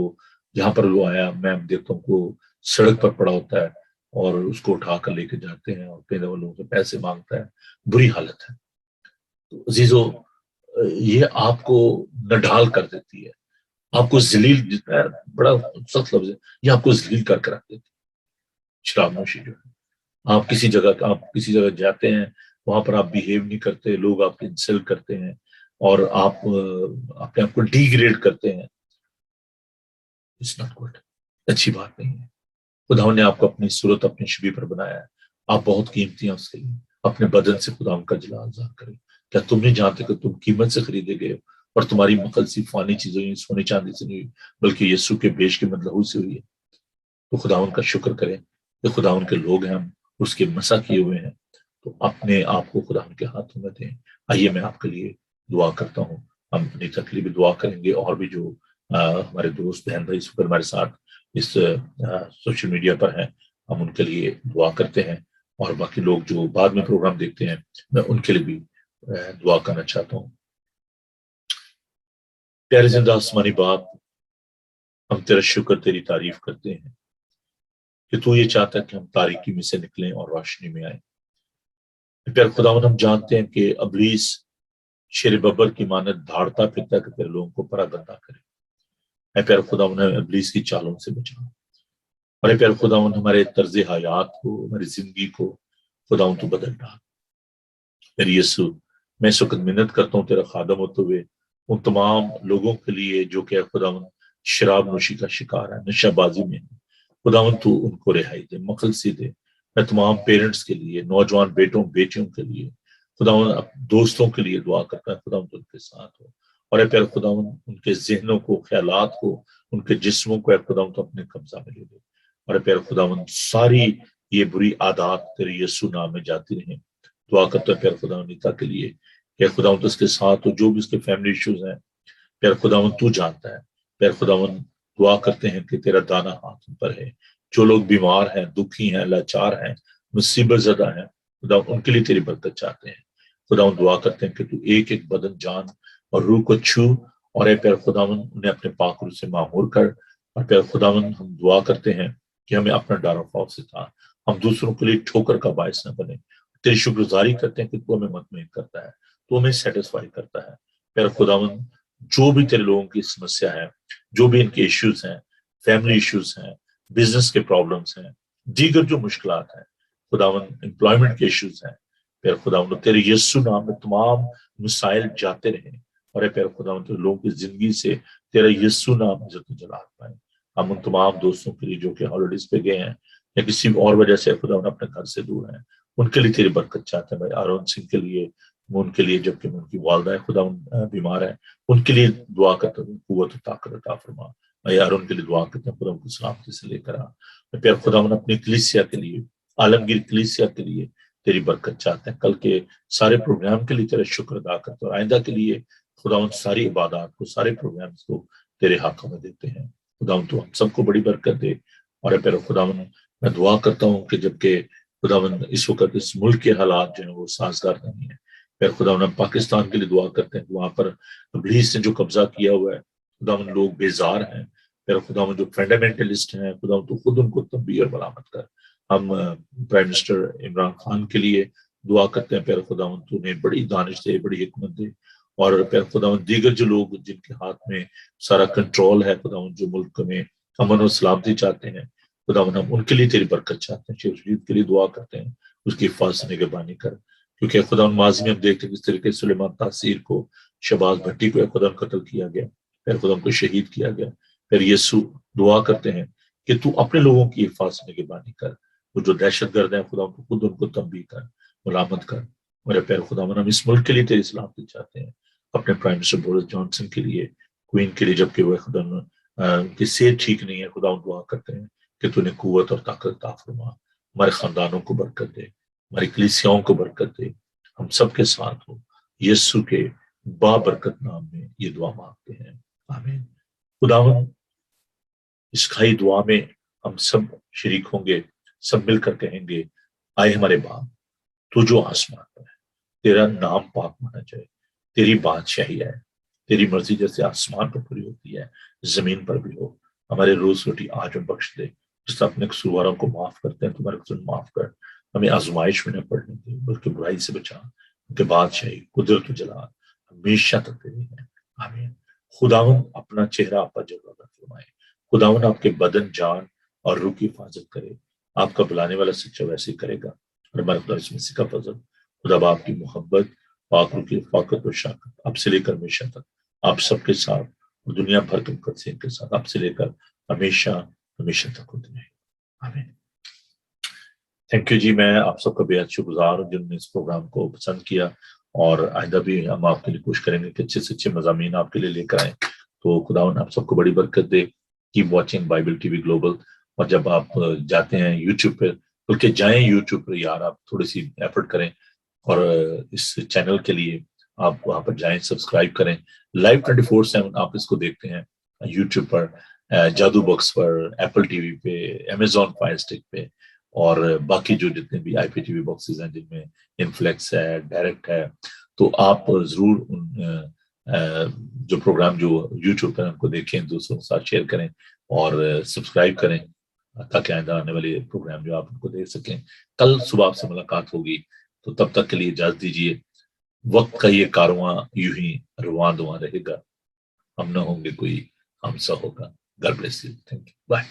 جہاں پر وہ آیا، میں دیکھتا ہوں کو سڑک پر پڑا ہوتا ہے، اور اس کو اٹھا کر لے کے جاتے ہیں، اور کئی لوگوں سے پیسے مانگتا ہے، بری حالت ہے۔ تو عزیزو، یہ آپ کو نڈھال کر دیتی ہے، آپ کو ذلیل، جتنا بڑا سخت لفظ ہے، یہ آپ کو ذلیل کر کے رکھ دیتی ہے۔ شراب نوشی جو ہے، آپ کسی جگہ جاتے ہیں، وہاں پر آپ بیہیو نہیں کرتے، لوگ آپ کی انسلٹ کرتے ہیں، اور آپ اپنے آپ کو ڈی گریڈ کرتے ہیں، اٹس ناٹ گڈ، اچھی بات نہیں ہے۔ خداوند نے آپ کو اپنی صورت اپنی شبیہ پر بنایا ہے، آپ بہت قیمتی ہیں اس کے لیے، اپنے بدن سے خداوند کا جلال ظاہر کریں۔ کیا تم نہیں جانتے کہ تم قیمت سے خریدے گئے ہو، اور تمہاری مخلصی فانی چیزیں ہوئی، سونے چاندی سے نہیں ہوئی، بلکہ یسوع کے بیش قیمت لہو سے ہوئی ہے؟ تو خداوند کا شکر کریں کہ خداوند کے لوگ ہیں ہم، اس کے مسح کیے ہوئے ہیں، تو اپنے آپ کو خداوند کے ہاتھوں میں دیں۔ آئیے میں آپ کے لیے دعا کرتا ہوں، ہم اپنی تکلیف بھی دعا کریں گے، اور بھی جو ہمارے دوست بہن بھائی اس وقت ہمارے ساتھ اس سوشل میڈیا پر ہیں، ہم ان کے لیے دعا کرتے ہیں، اور باقی لوگ جو بعد میں پروگرام دیکھتے ہیں میں ان کے لیے بھی دعا کرنا چاہتا ہوں۔ پیارے زندہ آسمانی باپ، ہم تیرا شکر تیری تعریف کرتے ہیں کہ تو یہ چاہتا ہے کہ ہم تاریکی میں سے نکلیں اور روشنی میں آئیں۔ پیارے خداوند، ہم جانتے ہیں کہ ابلیس شیر ببر کی مانند دھاڑتا پھرتا ہے کہ تیرے لوگوں کو پرا گندہ کرے۔ اے پیارے خداوند، ہمیں ابلیس کی چالوں سے بچا، اور اے پیارے خداوند ہمارے طرز حیات کو، ہماری زندگی کو خداوند تو بدل ڈال۔ میری یسوع، میں اس وقت منت کرتا ہوں تیرا خادم ہوتے ہوئے ان تمام لوگوں کے لیے جو کہ خداوند شراب نوشی کا شکار ہے، نشہ بازی میں ہے، خداوند تو ان کو رہائی دے، مخلصی دے۔ میں تمام پیرنٹس کے لیے، نوجوان بیٹوں بیٹیوں کے لیے، خداوند دوستوں کے لیے دعا کرتا ہے، خداوند ان کے ساتھ ہو، اور اے پیارے خداوند ان کے ذہنوں کو، خیالات کو، ان کے جسموں کو اے خداوند تو اپنے قبضہ میں لے لے، اور اے پیارے خداوند ساری یہ بری عادات تیرے یسوع نام میں جاتی رہیں۔ دعا کرتا ہے پیارے خداوند نیتا کے لیے کہ خداوند اس کے ساتھ ہو، جو بھی اس کے فیملی ایشوز ہیں پیارے خداوند تو جانتا ہے۔ پیارے خداوند دعا کرتے ہیں کہ تیرا دانا ہاتھ ان پر ہے، جو لوگ بیمار ہیں، دکھی ہیں، لاچار ہیں، مصیبت زدہ ہیں، خداوند ان کے لیے تیری برکت چاہتے ہیں۔ خداوند دعا کرتے ہیں کہ تو ایک ایک بدن، جان اور روح کو چھو، اور اے پیارے خداوند انہیں اپنے پاک روح سے معمور کر۔ اور پیارے خداوند ہم دعا کرتے ہیں کہ ہمیں اپنا ڈر و خوف سکھا، ہم دوسروں کے لیے ٹھوکر کا باعث نہ بنے۔ تیری شکر گزاری کرتے ہیں کہ تو ہمیں مطمئن کرتا ہے، تو ہمیں سیٹسفائی کرتا ہے۔ پیارے خداوند جو بھی تیرے لوگوں کی سمسیا ہے، جو بھی ان کے ایشوز ہیں، فیملی ایشوز ہیں، بزنس کے پرابلمس ہیں، دیگر جو مشکلات ہیں، خداوند امپلائمنٹ کے ایشوز ہیں، پیر خداوند تیرے یسوع نام میں تمام مسائل جاتے رہیں، اور اے پیر خداوند تیرے لوگوں کی زندگی سے تیرا یسوع نام عزت و جلال پائے۔ ہم ان تمام دوستوں کے لیے جو کہ ہالیڈیز پہ گئے ہیں یا کسی اور وجہ سے خداوند اپنے گھر سے دور ہیں، ان کے لیے تیری برکت چاہتے ہیں۔ بھائی آرون سنگھ کے لیے، ان کے لیے جبکہ ان کی والدہ خداوند بیمار ہے، ان کے لیے دعا کرتے ہیں قوت و طاقت عطا فرما۔ میں ارون کے لیے دعا کرتے ہیں خدا ان کو سلامتی سے لے کر آ۔ پھر خدا اپنی کلیسیا کے لیے، عالمگیر کلیسیا کے لیے تیری برکت چاہتے ہیں۔ کل کے سارے پروگرام کے لیے تیرا شکر ادا کرتے ہیں، اور آئندہ کے لیے خدا ان ساری عبادات کو، سارے پروگرامز کو تیرے ہاتھوں میں دیتے ہیں۔ خدا تو ہم سب کو بڑی برکت دے۔ اور پھر خدا میں دعا کرتا ہوں کہ جبکہ خدا اس وقت اس ملک کے حالات جو ہیں وہ سازگار نہیں ہیں، پھر خدا پاکستان کے لیے دعا کرتے ہیں کہ وہاں پر ابلیس نے جو قبضہ کیا ہوا ہے، خدا لوگ بیزار ہیں، پھر خدا جو فنڈامنٹلسٹ ہیں، خدا تو خود ان کو تنبیہ اور ملامت کر۔ ہم پرائم منسٹر عمران خان کے لیے دعا کرتے ہیں، پھر خدا تو انہیں بڑی دانش دے، بڑی حکمت دے، اور پھر خدا دیگر جو لوگ جن کے ہاتھ میں سارا کنٹرول ہے، خدا جو ملک میں امن و سلامتی چاہتے ہیں، خدا ہم ان کے لیے تیری برکت چاہتے ہیں۔ شیخ رشید کے لیے دعا کرتے ہیں، اس کی حفاظت نگہبانی کر، کیونکہ خدا ماضی میں ہم دیکھتے ہیں کس طریقے سلیمان تاثیر کو، شہباز بھٹی کو خدا قتل کیا گیا، پھر خدا کو شہید کیا گیا۔ پھر یسوع دعا کرتے ہیں کہ تو اپنے لوگوں کی حفاظت نگہبانی کر، وہ جو دہشت گرد ہیں خدا کو خود ان کو تنبیہ کر، ملامت کر۔ میرے پیر خدا ہم اس ملک کے لیے تیری سلامتی چاہتے ہیں، اپنے پرائم منسٹر بورس جانسن کے لیے، کوئین کے لیے جبکہ وہ خدا کی صحت ٹھیک نہیں ہے، خدا دعا کرتے ہیں کہ تو نے قوت اور طاقت عطا فرما، ہمارے خاندانوں کو برکت دے، ہماری کلیسیاؤں کو برکت دے، ہم سب کے ساتھ ہو، یسوع کے بابرکت نام میں یہ دعا مانگتے ہیں، آمین۔ خداوند اس کھائی دعا میں ہم سب شریک ہوں گے، سب مل کر کہیں گے، آئے ہمارے باپ تو جو آسمان پر ہے، تیرا نام پاک مانا جائے، تیری بادشاہی ہے، تیری مرضی جیسے آسمان پر پوری ہوتی ہے زمین پر بھی ہو۔ ہمارے روز روٹی آج ہم بخش دے، جس طرح اپنے قصورواروں کو معاف کرتے ہیں تمہارے قصور معاف کر، ہمیں آزمائش میں نہ پڑنے دے بلکہ برائی سے بچا، کیونکہ بادشاہی، قدرت و جلال ہمیشہ تک تیری ہے، آمین۔ خداوند اپنا چہرہ آپ پر جلوہ فرمائے، خداوند آپ کے بدن، جان اور روح کی حفاظت کرے، آپ کا بلانے والا سچا ویسے کرے گا، اور ہمارے خدا اس مسیح کا فضل، خدا باپ کی محبت، پاک روح کی رفاقت و شفقت اب سے لے کر ہمیشہ تک آپ سب کے ساتھ، اور دنیا بھر کے مقدسین کے ساتھ اب سے لے کر ہمیشہ ہمیشہ تک ہوتی ہے، آمین. تھینک یو جی. میں آپ سب کا بے حد شکرگزار ہوں جنہوں نے اس پروگرام کو پسند کیا، اور آئندہ بھی ہم آپ کے لیے کوشش کریں گے کہ اچھے سے اچھے مضامین آپ کے لیے لے کر آئیں. تو خداوند آپ سب کو بڑی برکت دے. کیپ واچنگ بائبل ٹی وی گلوبل. اور جب آپ جاتے ہیں یوٹیوب پہ، بلکہ جائیں یوٹیوب پہ یار، آپ تھوڑی سی ایفرٹ کریں اور اس چینل کے لیے آپ وہاں پر جائیں، سبسکرائب کریں. لائیو 24/7 آپ اس کو دیکھتے ہیں یوٹیوب پر، جادو باکس پر، ایپل ٹی وی پہ، امیزون فائر اسٹک پہ، اور باقی جو جتنے بھی آئی پی ٹی وی باکسز ہیں جن میں انفلیکس ہے، ڈائریکٹ ہے. تو آپ ضرور جو پروگرام جو یوٹیوب پر ان کو دیکھیں، دوسروں کے ساتھ شیئر کریں اور سبسکرائب کریں، تاکہ آئندہ آنے والے پروگرام جو آپ ان کو دیکھ سکیں. کل صبح آپ سے ملاقات ہوگی، تو تب تک کے لیے اجازت دیجیے. وقت کا یہ کارواں یوں ہی رواں دواں رہے گا، ہم نہ ہوں گے کوئی ہم سا ہوگا. God bless you. Thank you. Bye.